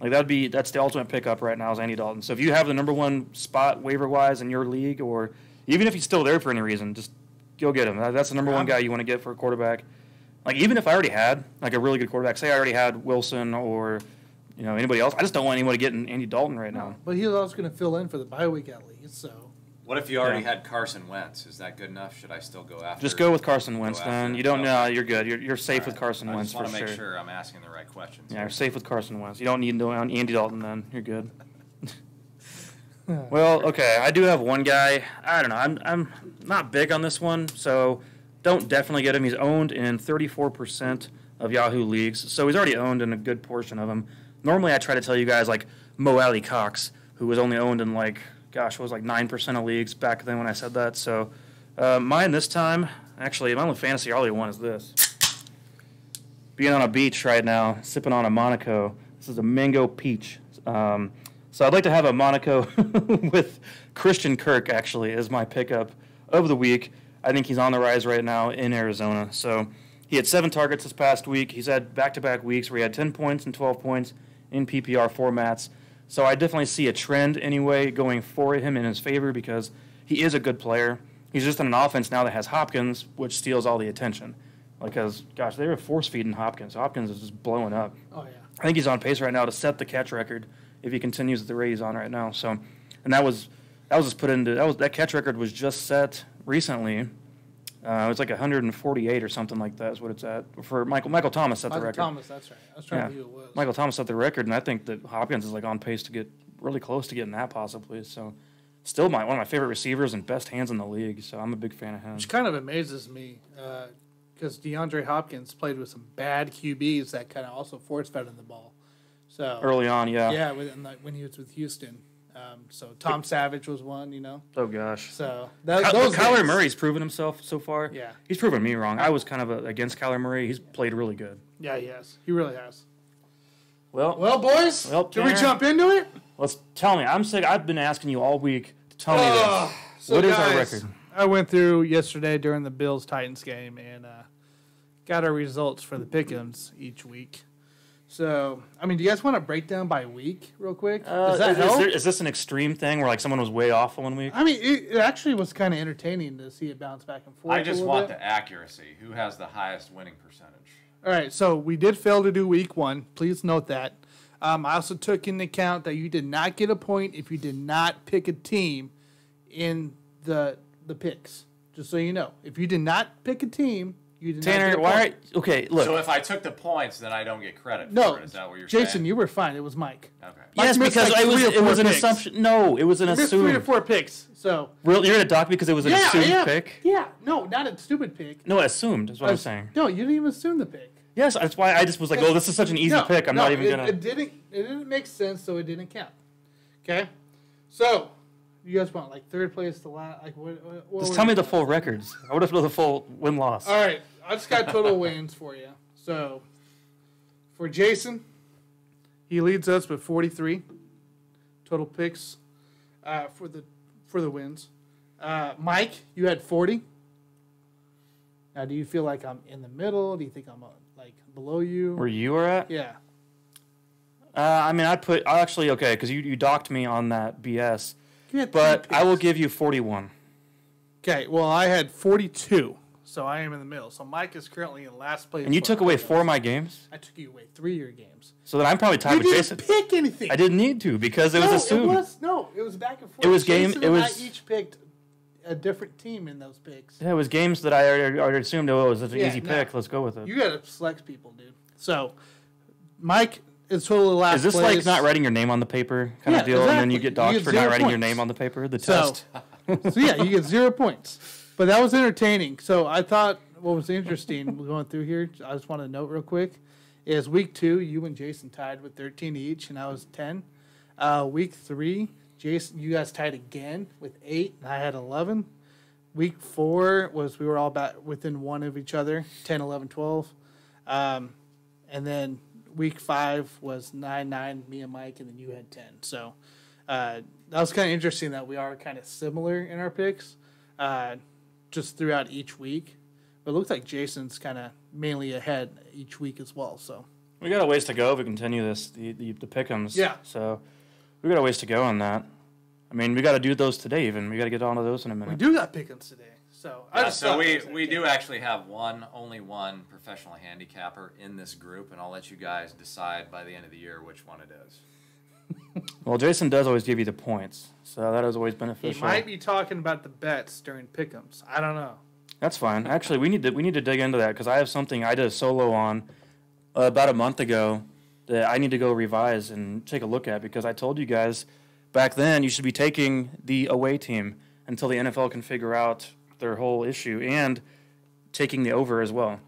B: Like, that's the ultimate pickup right now is Andy Dalton. So if you have the number 1 spot waiver-wise in your league, or even if he's still there for any reason, just go get him. That's the number 1 guy you want to get for a quarterback. Like, even if I already had, like, a really good quarterback, say I already had Wilson or, anybody else, I just don't want anyone getting Andy Dalton right now.
C: But he's also going to fill in for the bye week at least, so.
D: What if you already had Carson Wentz? Is that good enough? Should I still go after?
B: Just go with Carson Wentz then. You don't know. You're good. You're safe with Carson Wentz for sure.
D: I just want to make sure I'm asking the right questions.
B: Yeah, you're safe with Carson Wentz. You don't need to go on Andy Dalton then. You're good. Well, okay. I do have one guy. I don't know. I'm not big on this one, so don't definitely get him. He's owned in 34% of Yahoo leagues, so he's already owned in a good portion of them. Normally, I try to tell you guys like Mo Alley Cox, who was only owned in it was 9% of leagues back then when I said that. So mine this time, actually, my only fantasy early one is this. Being on a beach right now, sipping on a Monaco. This is a mango peach. So I'd like to have a Monaco with Christian Kirk, actually, as my pickup of the week. I think he's on the rise right now in Arizona. So he had 7 targets this past week. He's had back-to-back weeks where he had 10 points and 12 points in PPR formats. So I definitely see a trend anyway going for him in his favor because he is a good player. He's just in an offense now that has Hopkins, which steals all the attention. Because, gosh, they were force-feeding Hopkins. Hopkins is just blowing up.
C: Oh, yeah.
B: I think he's on pace right now to set the catch record if he continues at the rate he's on right now. So, and that was just put into that catch record was just set recently. It was like 148 or something like that is what it's at. For Michael Thomas set the record.
C: Michael Thomas, that's right. I was trying to think who it was.
B: Michael Thomas set the record, and I think that Hopkins is on pace to get really close to getting that possibly. So, still one of my favorite receivers and best hands in the league. So I'm a big fan of him.
C: Which kind of amazes me because DeAndre Hopkins played with some bad QBs that kind of also force-fed him the ball. So
B: early on, yeah.
C: Yeah, when he was with Houston. So Tom Savage was one,
B: Oh, gosh.
C: So
B: Kyler Murray's proven himself so far.
C: Yeah.
B: He's proven me wrong. I was kind of against Kyler Murray. He's played really good.
C: Yeah, he has. He really has. Well, boys, can we jump into it?
B: Let's tell me. I'm sick. I've been asking you all week to tell me this.
C: So
B: what is
C: guys,
B: our record?
C: I went through yesterday during the Bills-Titans game and got our results for the pick'ems each week. So, I mean, do you guys want to break down by week real quick? Does that help?
B: Is this an extreme thing where like someone was way off one week?
C: I mean, it actually was kind of entertaining to see it bounce back and forth.
D: I just want the accuracy. Who has the highest winning percentage?
C: All right, so we did fail to do week 1. Please note that. I also took into account that you did not get a point if you did not pick a team in the picks. Just so you know, if you did not pick a team, you did
B: Tanner,
C: not get a
B: why?
C: point.
B: Okay, look.
D: So if I took the points, then I don't get credit
C: No,
D: for it. Is that what you're saying?
C: Jason, you were fine. It was Mike.
D: Okay.
B: Yes,
C: Mike
B: because
C: missed like
B: it was an
C: picks.
B: assumption. No, it was an
C: You missed 3 to
B: assumed.
C: 4 picks. So
B: You're going to dock because it was an assumed pick?
C: Yeah, no, not a stupid pick.
B: No, assumed is what I'm saying.
C: No, you didn't even assume the pick.
B: Yes, that's why I just was like, oh, this is such an easy pick. I'm not even going to.
C: It didn't make sense, so it didn't count. Okay, so you guys want like third place to last? Like what
B: Just tell me the full records. I would have known the full win-loss.
C: All right, I just got total wins for you. So for Jason, he leads us with 43 total picks for the wins. Mike, you had 40. Now, do you feel like I'm in the middle? Do you think I'm like below you?
B: Where you were at?
C: Yeah.
B: I mean, okay, because you docked me on that BS.
C: You had
B: But
C: 3
B: I will
C: picks.
B: give you 41.
C: Okay, well, I had 42, so I am in the middle. So Mike is currently in last place.
B: And you took away 4 of my games?
C: I took you away 3 of your games.
B: So then I'm probably tied
C: You
B: with
C: didn't
B: Jason.
C: pick anything.
B: I didn't need to because it was assumed.
C: It was back and forth.
B: It was
C: Jason
B: game- it
C: and
B: was-
C: I each picked a different team in those picks.
B: Yeah, it was games that I already assumed, oh, it was such an easy
C: no.
B: pick. Let's go with it.
C: You got to select people, dude. So Mike is totally last
B: Is this
C: place.
B: like not writing your name on the paper kind
C: Yeah,
B: of deal, and then you
C: exactly.
B: get docked
C: You get
B: for not
C: 0
B: writing your
C: points.
B: name on the paper? The
C: So,
B: test.
C: so yeah, you get 0 points. But that was entertaining. So I thought what was interesting going through here, I just want to note real quick, is week 2, you and Jason tied with 13 each, and I was 10. Week 3, Jason, you guys tied again with 8, and I had 11. Week 4 was we were all about within 1 of each other, 10, 11, 12. And then week 5 was 9, me and Mike, and then you had 10. So that was kind of interesting that we are kind of similar in our picks just throughout each week. But it looks like Jason's kind of mainly ahead each week as well. So
B: We got a ways to go if we continue this, the pick'ems.
C: Yeah.
B: So we got a ways to go on that. I mean, we got to do those today even. We got to get onto those in a minute.
C: we do got pick'ems today. So I
D: Yeah,
C: just
D: so
C: thought
D: we,
C: that was
D: we do
C: entertaining.
D: actually have only one professional handicapper in this group, and I'll let you guys decide by the end of the year which one it is.
B: Well, Jason does always give you the points, so that is always
C: He
B: beneficial.
C: might be talking about the bets during pick'ems. I don't know.
B: That's fine. Actually, we need to dig into that because I have something I did a solo on about a month ago that I need to go revise and take a look at because I told you guys back then you should be taking the away team until the NFL can figure out their whole issue and taking the over as well,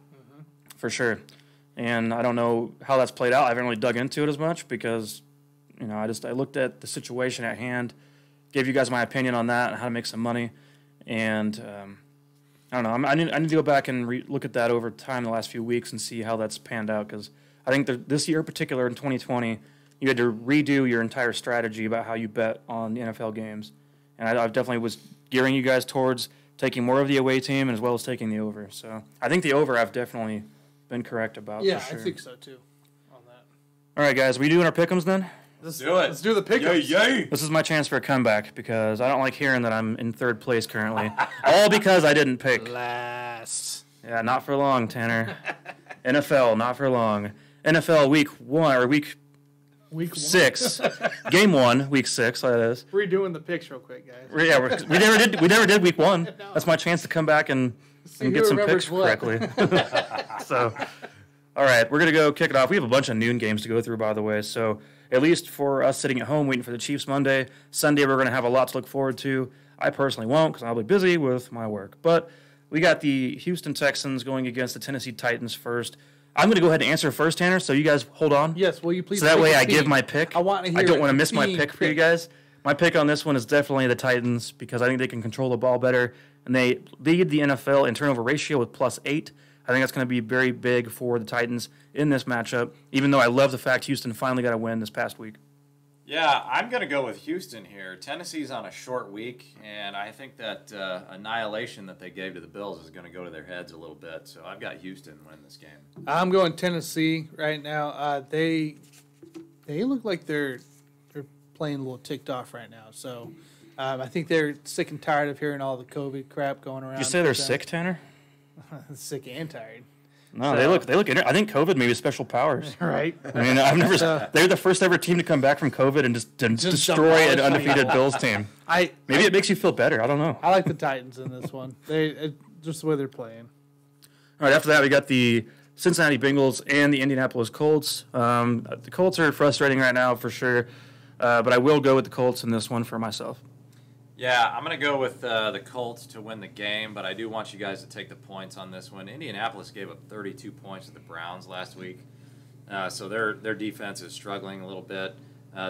B: for sure. And I don't know how that's played out. I haven't really dug into it as much because, I looked at the situation at hand, gave you guys my opinion on that and how to make some money, and I don't know. I need to go back and look at that over time the last few weeks and see how that's panned out because I think this year in particular in 2020, you had to redo your entire strategy about how you bet on the NFL games. And I definitely was gearing you guys towards taking more of the away team as well as taking the over. So I think the over I've definitely been correct about.
C: Yeah,
B: for sure.
C: I think so too. On that.
B: All right, guys, we doing our pick'ems then?
D: Do it.
C: Let's do the pick'ems.
D: Yay!
B: This is my chance for a comeback because I don't like hearing that I'm in third place currently. All because I didn't pick.
C: Last.
B: Yeah, not for long, Tanner. NFL, not for long. NFL week 1 or week
C: Week 1.
B: 6, game 1, week 6. That is.
C: Redoing the picks real quick, guys.
B: Yeah, we never did week 1.
C: No.
B: That's my chance to come back and
C: who
B: get some
C: remembers
B: picks
C: what.
B: correctly. So, all right, we're gonna go kick it off. We have a bunch of noon games to go through, by the way. So at least for us sitting at home waiting for the Chiefs Monday, Sunday we're gonna have a lot to look forward to. I personally won't because I'll be busy with my work. But we got the Houston Texans going against the Tennessee Titans first. I'm going to go ahead and answer first, Tanner, so you guys hold on.
C: Yes, will you please?
B: So that
C: pick
B: way
C: a
B: I
C: team?
B: give my pick.
C: I want to hear.
B: I don't want to
C: a
B: miss my
C: team
B: pick for you guys. My pick on this one is definitely the Titans because I think they can control the ball better, and they lead the NFL in turnover ratio with +8. I I think that's going to be very big for the Titans in this matchup, even though I love the fact Houston finally got a win this past week.
D: Yeah, I'm going to go with Houston here. Tennessee's on a short week, and I think that annihilation that they gave to the Bills is going to go to their heads a little bit. So I've got Houston winning this game.
C: I'm going Tennessee right now. They look like they're playing a little ticked off right now. So I think they're sick and tired of hearing all the COVID crap going around.
B: You say they're sick, Tanner?
C: Sick and tired.
B: No, they look. I think COVID maybe special powers.
C: Right.
B: I mean, I've never. They're the first ever team to come back from COVID and just destroy an undefeated Bills team. Maybe it makes you feel better. I don't know.
C: I like the Titans in this one. Just the way they're playing.
B: All right. After that, we got the Cincinnati Bengals and the Indianapolis Colts. The Colts are frustrating right now for sure, but I will go with the Colts in this one for myself.
D: Yeah, I'm going to go with the Colts to win the game, but I do want you guys to take the points on this one. Indianapolis gave up 32 points to the Browns last week, so their defense is struggling a little bit.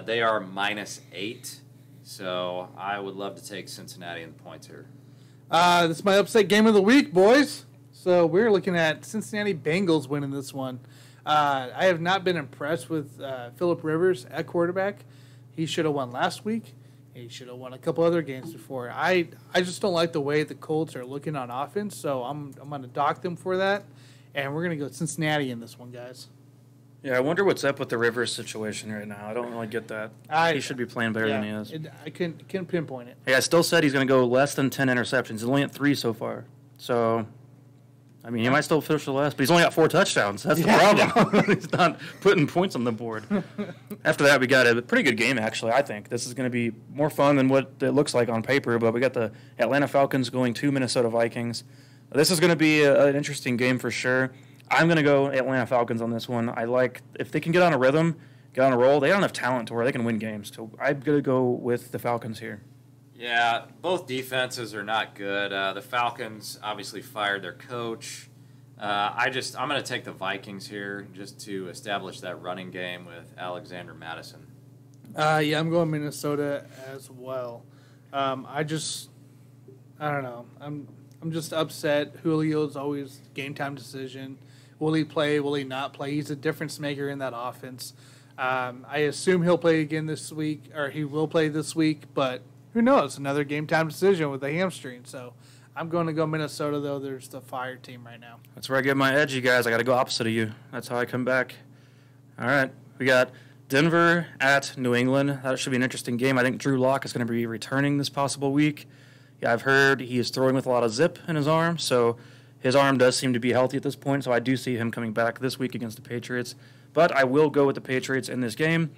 D: They are -8, so I would love to take Cincinnati in the points here.
C: This is my upset game of the week, boys. So we're looking at Cincinnati Bengals winning this one. I have not been impressed with Phillip Rivers at quarterback. He should have won last week. He should have won a couple other games before. I just don't like the way the Colts are looking on offense, so I'm going to dock them for that. And we're going to go Cincinnati in this one, guys.
B: Yeah, I wonder what's up with the Rivers situation right now. I don't really get that. He should be playing better than he is.
C: I couldn't pinpoint it.
B: Hey, I still said he's going to go less than 10 interceptions. He's only at 3 so far. So, I mean, he might still finish the last, but he's only got 4 touchdowns. That's the problem. He's not putting points on the board. After that, we got a pretty good game, actually, I think. This is going to be more fun than what it looks like on paper, but we got the Atlanta Falcons going to Minnesota Vikings. This is going to be an interesting game for sure. I'm going to go Atlanta Falcons on this one. I like, if they can get on a rhythm, get on a roll, they don't have talent to where they can win games. So I'm going to go with the Falcons here.
D: Yeah, both defenses are not good. The Falcons obviously fired their coach. I'm going to take the Vikings here just to establish that running game with Alexander Madison.
C: Yeah, I'm going Minnesota as well. I don't know. I'm just upset. Julio's always game time decision. Will he play? Will he not play? He's a difference maker in that offense. I assume he'll play again this week, or he will play this week, but who knows? Another game time decision with a hamstring. So I'm going to go Minnesota, though. There's the fire team right now.
B: That's where I get my edge, you guys. I got to go opposite of you. That's how I come back. All right. We got Denver at New England. That should be an interesting game. I think Drew Lock is going to be returning this possible week. Yeah, I've heard he is throwing with a lot of zip in his arm, so his arm does seem to be healthy at this point, so I do see him coming back this week against the Patriots. But I will go with the Patriots in this game.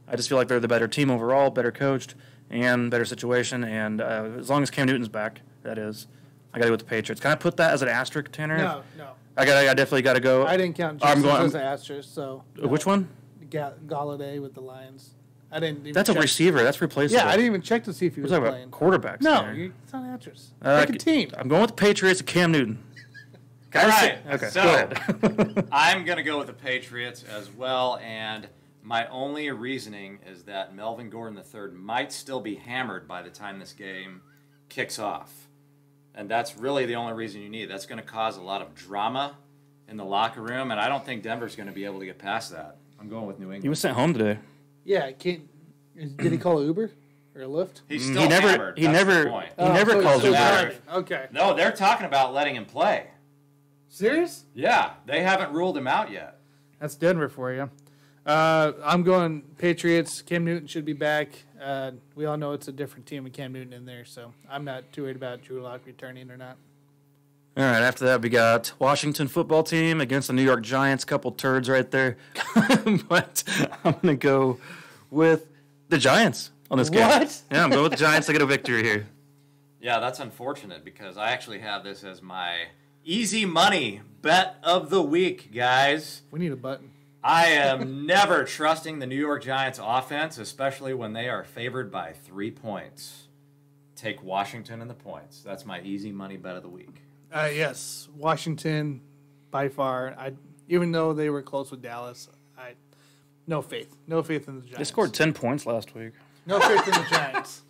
B: I just feel like they're the better team overall, better coached, and better situation. And as long as Cam Newton's back, that is, I got to go with the Patriots. Can I put that as an asterisk, Tanner?
C: No.
B: I definitely got to go.
C: I didn't count Jesus as an asterisk, so. No.
B: Which one?
C: Galladay with the Lions. I didn't even
B: That's check. A receiver. That's replaceable.
C: Yeah, I didn't even check to see if he was playing.
B: Quarterbacks.
C: No, it's not an asterisk. Pick a team.
B: I'm going with the Patriots and Cam Newton.
D: All right.
B: Okay,
D: so
B: go ahead.
D: I'm going to go with the Patriots as well, and my only reasoning is that Melvin Gordon III might still be hammered by the time this game kicks off. And that's really the only reason you need. That's going to cause a lot of drama in the locker room, and I don't think Denver's going to be able to get past that. I'm going with New England.
B: He was sent home today.
C: Yeah, did he call Uber or a Lyft?
D: He's still hammered.
B: He never calls Uber.
C: Okay.
D: No, they're talking about letting him play.
C: Serious?
D: Yeah, they haven't ruled him out yet.
C: That's Denver for you. I'm going Patriots. Cam Newton should be back. We all know it's a different team with Cam Newton in there, so I'm not too worried about Drew Lock returning or not.
B: All right, after that, we got Washington football team against the New York Giants. Couple turds right there. But I'm going to go with the Giants on this game.
C: What?
B: Yeah, I'm going with the Giants to get a victory here.
D: Yeah, that's unfortunate because I actually have this as my easy money bet of the week, guys.
C: We need a button.
D: I am never trusting the New York Giants offense, especially when they are favored by 3 points. Take Washington in the points. That's my easy money bet of the week.
C: Yes, Washington, by far. Even though they were close with Dallas, no faith. No faith in the Giants.
B: They scored 10 points last week.
C: No faith in the Giants.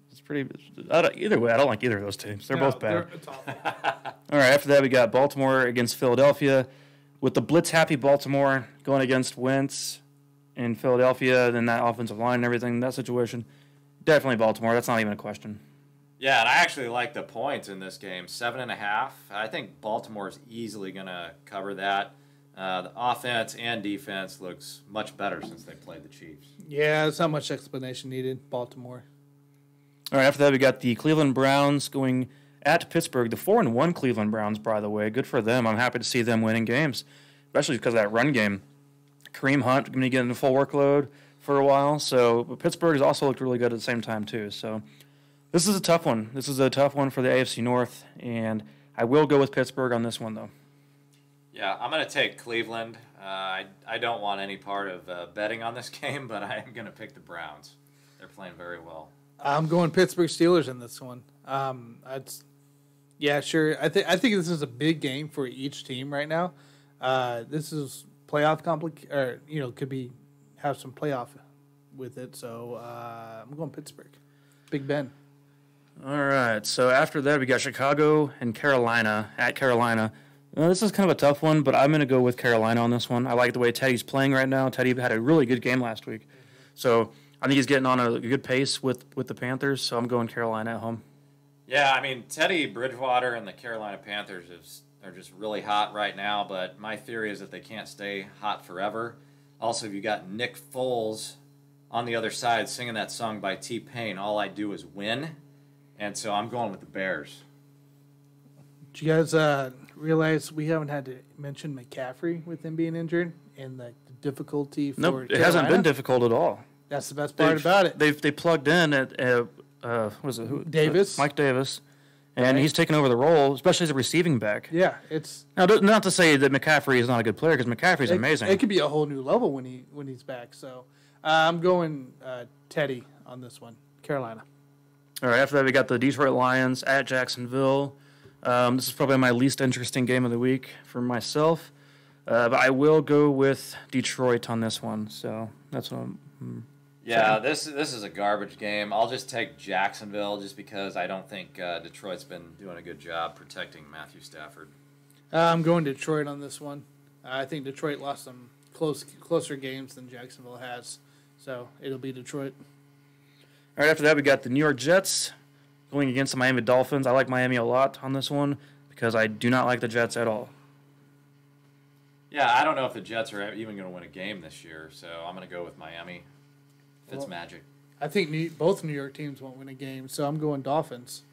B: It's Either way, I don't like either of those teams. They're both bad.
C: It's awful.
B: All right, after that, we got Baltimore against Philadelphia. With the blitz-happy Baltimore going against Wentz in Philadelphia, then that offensive line and everything, that situation, definitely Baltimore. That's not even a question.
D: Yeah, and I actually like the points in this game, 7.5. I think Baltimore's easily going to cover that. The offense and defense looks much better since they played the Chiefs.
C: Yeah, there's not much explanation needed. Baltimore.
B: All right, after that, we got the Cleveland Browns going at Pittsburgh. The 4-1 Cleveland Browns, by the way. Good for them. I'm happy to see them winning games, especially because of that run game. Kareem Hunt going to get in a full workload for a while. So Pittsburgh has also looked really good at the same time, too. So this is a tough one. This is a tough one for the AFC North, and I will go with Pittsburgh on this one, though.
D: Yeah, I'm going to take Cleveland. I don't want any part of betting on this game, but I am going to pick the Browns. They're playing very well.
C: I'm going Pittsburgh Steelers in this one. Yeah, sure. I think this is a big game for each team right now. This is playoff could have some playoff with it. So I'm going Pittsburgh. Big Ben.
B: All right. So after that, we got Chicago and Carolina at Carolina. This is kind of a tough one, but I'm going to go with Carolina on this one. I like the way Teddy's playing right now. Teddy had a really good game last week. So I think he's getting on a good pace with the Panthers, so I'm going Carolina at home.
D: Yeah, I mean, Teddy Bridgewater and the Carolina Panthers are just really hot right now, but my theory is that they can't stay hot forever. Also, you got Nick Foles on the other side singing that song by T-Pain, All I Do Is Win, and so I'm going with the Bears.
C: Did you guys realize we haven't had to mention McCaffrey with him being injured and the difficulty for
B: Nope,
C: Carolina?
B: it hasn't been difficult at all.
C: That's the best part about it.
B: They plugged in at what is it?
C: Davis.
B: Mike Davis, and he's taken over the role, especially as a receiving back.
C: Yeah, it's
B: Now, not to say that McCaffrey is not a good player, because McCaffrey's amazing.
C: It could be a whole new level when he's back. So I'm going Teddy on this one, Carolina.
B: All right, after that, we got the Detroit Lions at Jacksonville. This is probably my least interesting game of the week for myself, but I will go with Detroit on this one. So that's what I'm.
D: Yeah, this is a garbage game. I'll just take Jacksonville just because I don't think Detroit's been doing a good job protecting Matthew Stafford.
C: I'm going Detroit on this one. I think Detroit lost some closer games than Jacksonville has, so it'll be Detroit.
B: All right, after that, we got the New York Jets going against the Miami Dolphins. I like Miami a lot on this one because I do not like the Jets at all.
D: Yeah, I don't know if the Jets are even going to win a game this year, so I'm going to go with Miami. Fitzmagic.
C: I think both New York teams won't win a game, so I'm going Dolphins.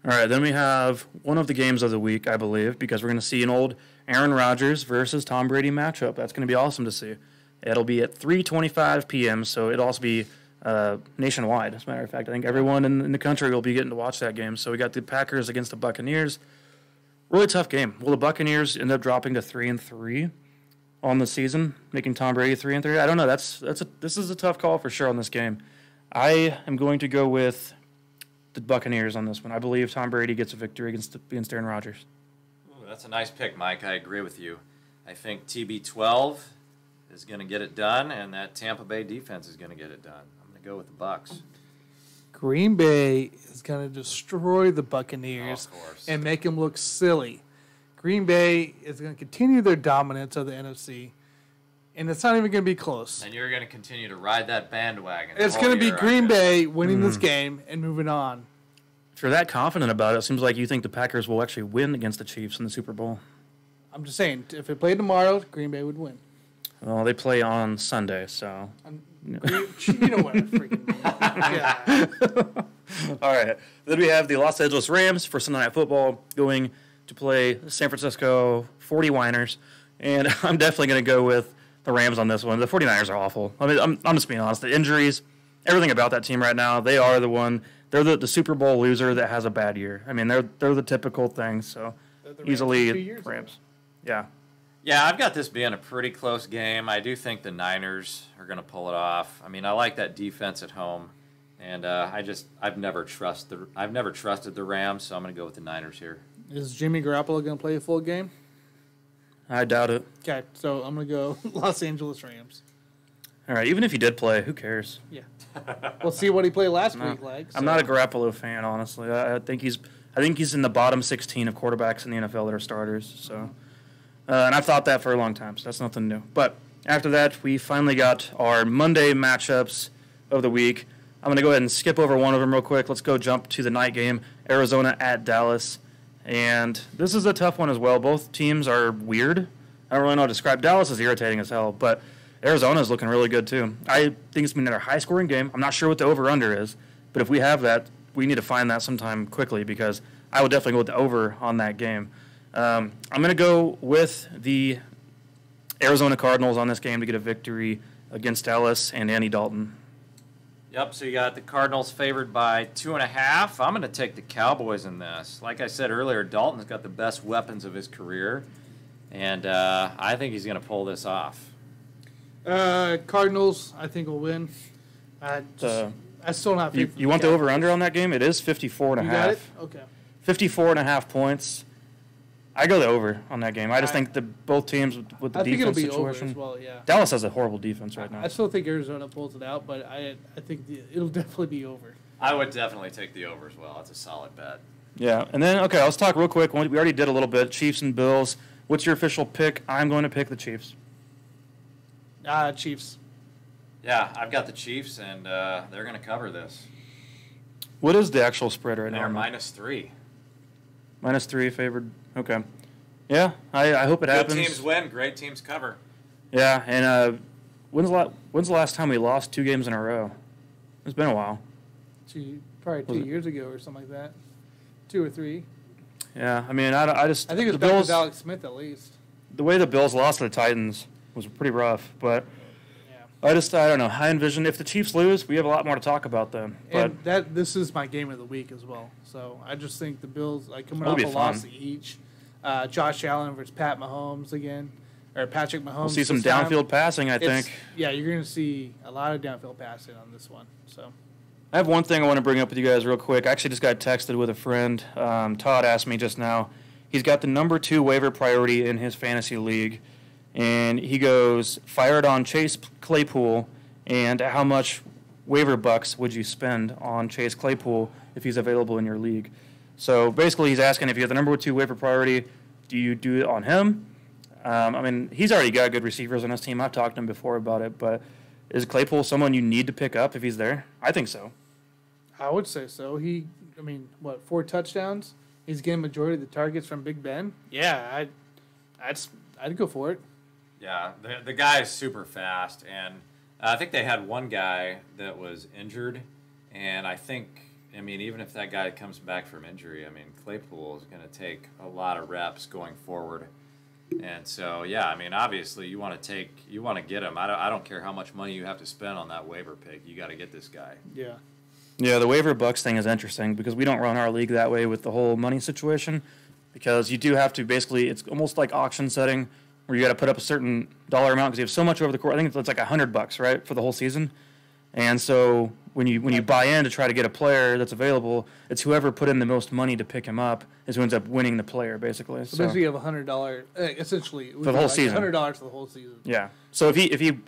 B: All right, then we have one of the games of the week, I believe, because we're going to see an old Aaron Rodgers versus Tom Brady matchup. That's going to be awesome to see. It'll be at 3:25 p.m., so it'll also be nationwide, as a matter of fact. I think everyone in the country will be getting to watch that game. So we got the Packers against the Buccaneers. Really tough game. Will the Buccaneers end up dropping to 3-3 on the season, making Tom Brady 3-3? I don't know. This is a tough call for sure on this game. I am going to go with the Buccaneers on this one. I believe Tom Brady gets a victory against Aaron Rodgers.
D: Ooh, that's a nice pick, Mike. I agree with you. I think TB12 is going to get it done, and that Tampa Bay defense is going to get it done. I'm going to go with the Bucs.
C: Green Bay is going to destroy the Buccaneers and make them look silly. Green Bay is going to continue their dominance of the NFC, and it's not even going to be close.
D: And you're going to continue to ride that bandwagon.
C: It's going to be Green Bay winning this game and moving on.
B: If you're that confident about it, it seems like you think the Packers will actually win against the Chiefs in the Super Bowl.
C: I'm just saying, if it played tomorrow, Green Bay would win.
B: Well, they play on Sunday, so...
C: You know what I freaking mean. Yeah.
B: All right. Then we have the Los Angeles Rams for Sunday Night Football going to play San Francisco 49ers. And I'm definitely going to go with the Rams on this one. The 49ers are awful. I mean, I'm just being honest. The injuries, everything about that team right now, they are the one. They're the Super Bowl loser that has a bad year. I mean, they're the typical thing. So easily Rams. Yeah.
D: Yeah, I've got this being a pretty close game. I do think the Niners are going to pull it off. I mean, I like that defense at home, and I've never trusted the Rams, so I'm going to go with the Niners here.
C: Is Jimmy Garoppolo going to play a full game?
B: I doubt it.
C: Okay, so I'm going to go Los Angeles Rams.
B: All right, even if he did play, who cares?
C: Yeah. We'll see what he played last
B: No.
C: week like.
B: I'm not a Garoppolo fan, honestly. I think he's in the bottom 16 of quarterbacks in the NFL that are starters. So, and I've thought that for a long time, so that's nothing new. But after that, we finally got our Monday matchups of the week. I'm going to go ahead and skip over one of them real quick. Let's go jump to the night game, Arizona at Dallas. And this is a tough one as well. Both teams are weird. I don't really know how to describe. Dallas is irritating as hell, but Arizona is looking really good too. I think it's been another high-scoring game. I'm not sure what the over-under is, but if we have that, we need to find that sometime quickly because I would definitely go with the over on that game. I'm going to go with the Arizona Cardinals on this game to get a victory against Dallas and Andy Dalton.
D: Yep, so you got the Cardinals favored by 2.5. I'm going to take the Cowboys in this. Like I said earlier, Dalton's got the best weapons of his career, and I think he's going to pull this off.
C: Cardinals, I think, will win. I still not.
B: You want the over-under on that game? It is 54.5.
C: You got it? Okay.
B: 54.5 points. I go the over on that game. I just think both teams with the defense situation.
C: Over as well, yeah.
B: Dallas has a horrible defense right now.
C: I still think Arizona pulls it out, but I think it'll definitely be over.
D: I would definitely take the over as well. That's a solid bet.
B: Yeah, and then, okay, let's talk real quick. We already did a little bit. Chiefs and Bills. What's your official pick? I'm going to pick the Chiefs.
C: Chiefs.
D: Yeah, I've got the Chiefs, and they're going to cover this.
B: What is the actual spread right now?
D: They're -3.
B: -3 favored. Okay. Yeah, I hope it happens.
D: Good teams win. Great teams cover.
B: Yeah, and when's the last time we lost 2 games in a row? It's been a while.
C: Probably 2 years ago or something like that. 2 or 3.
B: Yeah, I mean, I
C: think it was
B: the
C: back
B: Bills,
C: with Alex Smith at least.
B: The way the Bills lost to the Titans was pretty rough, but
C: yeah.
B: I don't know. I envision if the Chiefs lose, we have a lot more to talk about then. But
C: And this is my game of the week as well. So I just think the Bills, coming
B: That'll
C: off
B: be
C: a
B: fun.
C: loss each, Josh Allen versus Pat Mahomes again, or Patrick Mahomes.
B: we'll see some
C: this time.
B: downfield passing, I think.
C: Yeah, you're going to see a lot of downfield passing on this one. So
B: I have one thing I want to bring up with you guys real quick. I actually just got texted with a friend. Todd asked me just now. He's got the number 2 waiver priority in his fantasy league. And he goes, fire it on Chase Claypool, and how much waiver bucks would you spend on Chase Claypool if he's available in your league? So basically he's asking if you have the number 2 waiver priority, do you do it on him? I mean, he's already got good receivers on his team. I've talked to him before about it, but is Claypool someone you need to pick up if he's there? I think so.
C: I would say so. 4 touchdowns? He's getting majority of the targets from Big Ben. Yeah, I'd go for it.
D: Yeah, the guy is super fast, and I think they had one guy that was injured, and even if that guy comes back from injury, Claypool is going to take a lot of reps going forward, and so obviously you want to get him. I don't care how much money you have to spend on that waiver pick, you got to get this guy.
C: Yeah.
B: Yeah, the waiver bucks thing is interesting because we don't run our league that way with the whole money situation, because you do have to basically, it's almost like auction setting, where you got to put up a certain dollar amount because you have so much over the course. I think it's like $100, right, for the whole season. And so when you buy in to try to get a player that's available, it's whoever put in the most money to pick him up is who ends up winning the player, basically.
C: So basically, you have $100 essentially
B: for the whole season.
C: $100 for the whole season.
B: Yeah. So if he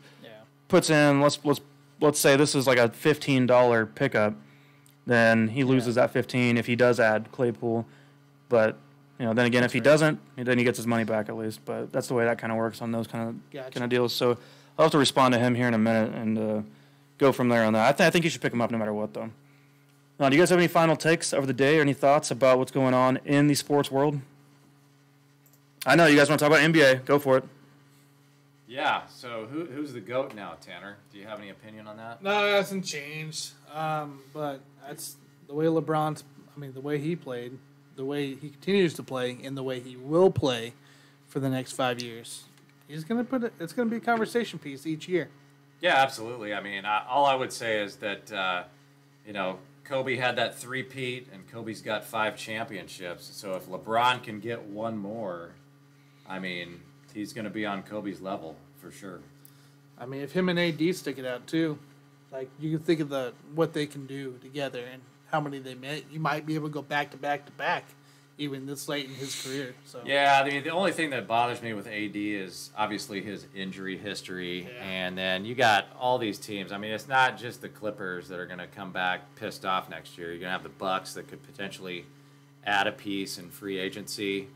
B: puts in, let's say this is like a $15 pickup, then he loses that 15 if he does add Claypool, but. Then again, if he doesn't, then he gets his money back at least. But that's the way that kind of works on those kind of deals. So I'll have to respond to him here in a minute and go from there on that. I think you should pick him up no matter what, though. Do you guys have any final takes of the day or any thoughts about what's going on in the sports world? I know you guys want to talk about NBA. Go for it.
D: Yeah. So who's the GOAT now, Tanner? Do you have any opinion on that?
C: No, it hasn't changed. But that's the way the way he played. The way he continues to play and the way he will play for the next 5 years. It's going to be a conversation piece each year.
D: Yeah, absolutely. All I would say is that, Kobe had that 3-peat and Kobe's got 5 championships. So if LeBron can get one more, he's going to be on Kobe's level for sure.
C: If him and AD stick it out too, you can think of what they can do together and how many they made. You might be able to go back to back to back even this late in his career. So
D: yeah, I mean, the only thing that bothers me with AD is obviously his injury history, and then you got all these teams. I mean, it's not just the Clippers that are going to come back pissed off next year. You're going to have the Bucks that could potentially add a piece in free agency,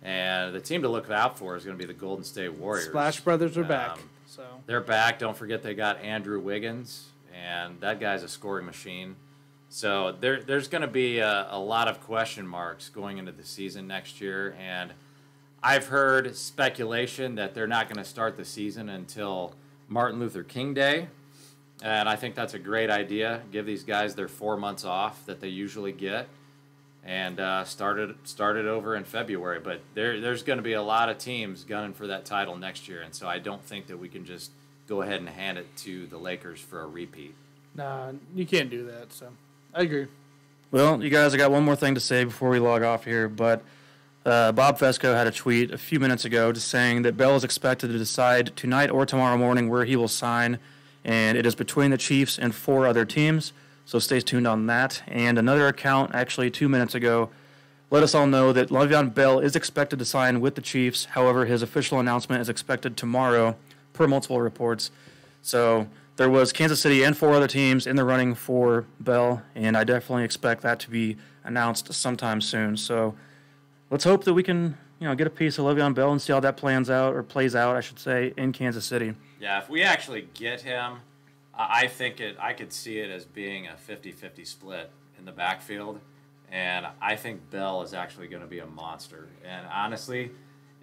D: and the team to look out for is going to be the Golden State Warriors.
C: Splash Brothers are back. So
D: they're back. Don't forget they got Andrew Wiggins, and that guy's a scoring machine. So there's going to be a lot of question marks going into the season next year, and I've heard speculation that they're not going to start the season until Martin Luther King Day, and I think that's a great idea. Give these guys their 4 months off that they usually get, and start it over in February. But there's going to be a lot of teams gunning for that title next year, and so I don't think that we can just go ahead and hand it to the Lakers for a repeat.
C: Nah, you can't do that, so I agree.
B: Well, you guys, I got one more thing to say before we log off here, but Bob Fesco had a tweet a few minutes ago just saying that Bell is expected to decide tonight or tomorrow morning where he will sign, and it is between the Chiefs and 4 other teams, so stay tuned on that. And another account, actually 2 minutes ago, let us all know that Le'Veon Bell is expected to sign with the Chiefs. However, his official announcement is expected tomorrow, per multiple reports. So there was Kansas City and 4 other teams in the running for Bell, and I definitely expect that to be announced sometime soon. So let's hope that we can, get a piece of Le'Veon Bell and see how that plays out, I should say, in Kansas City.
D: Yeah, if we actually get him, I could see it as being a 50-50 split in the backfield, and I think Bell is actually going to be a monster. And honestly,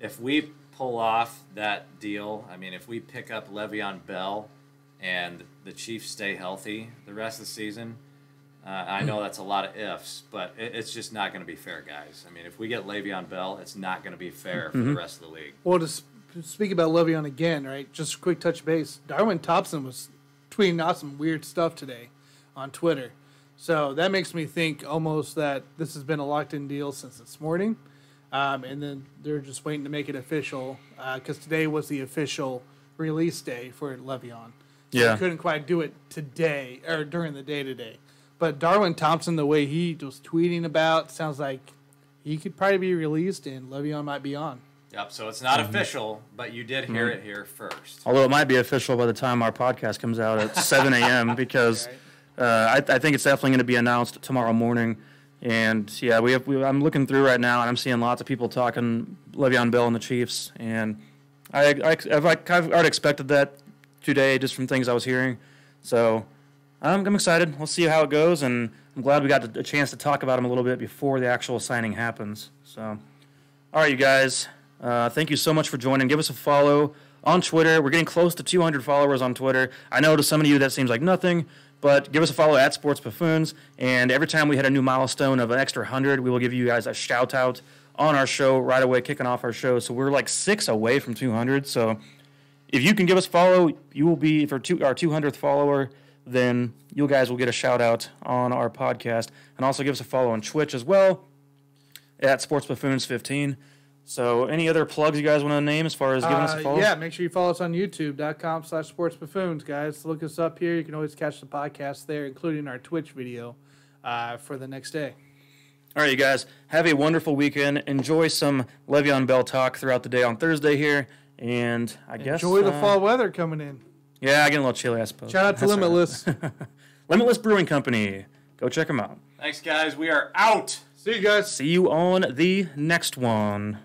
D: if we pull off that deal, I mean, if we pick up Le'Veon Bell and the Chiefs stay healthy the rest of the season, I know that's a lot of ifs, but it's just not going to be fair, guys. I mean, if we get Le'Veon Bell, it's not going to be fair for the rest of the league.
C: Well, to speak about Le'Veon again, right, just a quick touch base, Darwin Thompson was tweeting out some weird stuff today on Twitter. So that makes me think almost that this has been a locked-in deal since this morning, and then they're just waiting to make it official because today was the official release day for Le'Veon.
B: Yeah.
C: He couldn't quite do it today or during the day today. But Darwin Thompson, the way he was tweeting about, sounds like he could probably be released and Le'Veon might be on.
D: Yep, so it's not official, but you did hear it here first.
B: Although it might be official by the time our podcast comes out at 7 a.m. because I think it's definitely going to be announced tomorrow morning. And, yeah, I'm looking through right now, and I'm seeing lots of people talking Le'Veon Bell and the Chiefs. And I've already expected that today just from things I was hearing. So I'm excited. We'll see how it goes, and I'm glad we got a chance to talk about him a little bit before the actual signing happens. So, all right, you guys, thank you so much for joining. Give us a follow on Twitter. We're getting close to 200 followers on Twitter. I know to some of you that seems like nothing, but give us a follow at Sports Buffoons, and every time we hit a new milestone of an extra 100, we will give you guys a shout-out on our show right away, kicking off our show. So we're like 6 away from 200, so if you can give us a follow, you will be, for our 200th follower, then you guys will get a shout-out on our podcast. And also give us a follow on Twitch as well at Sports Buffoons 15. So any other plugs you guys want to name as far as giving us a follow?
C: Yeah, make sure you follow us on youtube.com/sportsbuffoons, guys. Look us up here. You can always catch the podcast there, including our Twitch video for the next day.
B: All right, you guys, have a wonderful weekend. Enjoy some Le'Veon Bell talk throughout the day on Thursday here. And I guess
C: enjoy the fall weather coming in.
B: Yeah, getting a little chilly, I suppose.
C: Shout out to Limitless.
B: Right. Limitless Brewing Company. Go check them out.
D: Thanks, guys. We are out.
C: See you guys.
B: See you on the next one.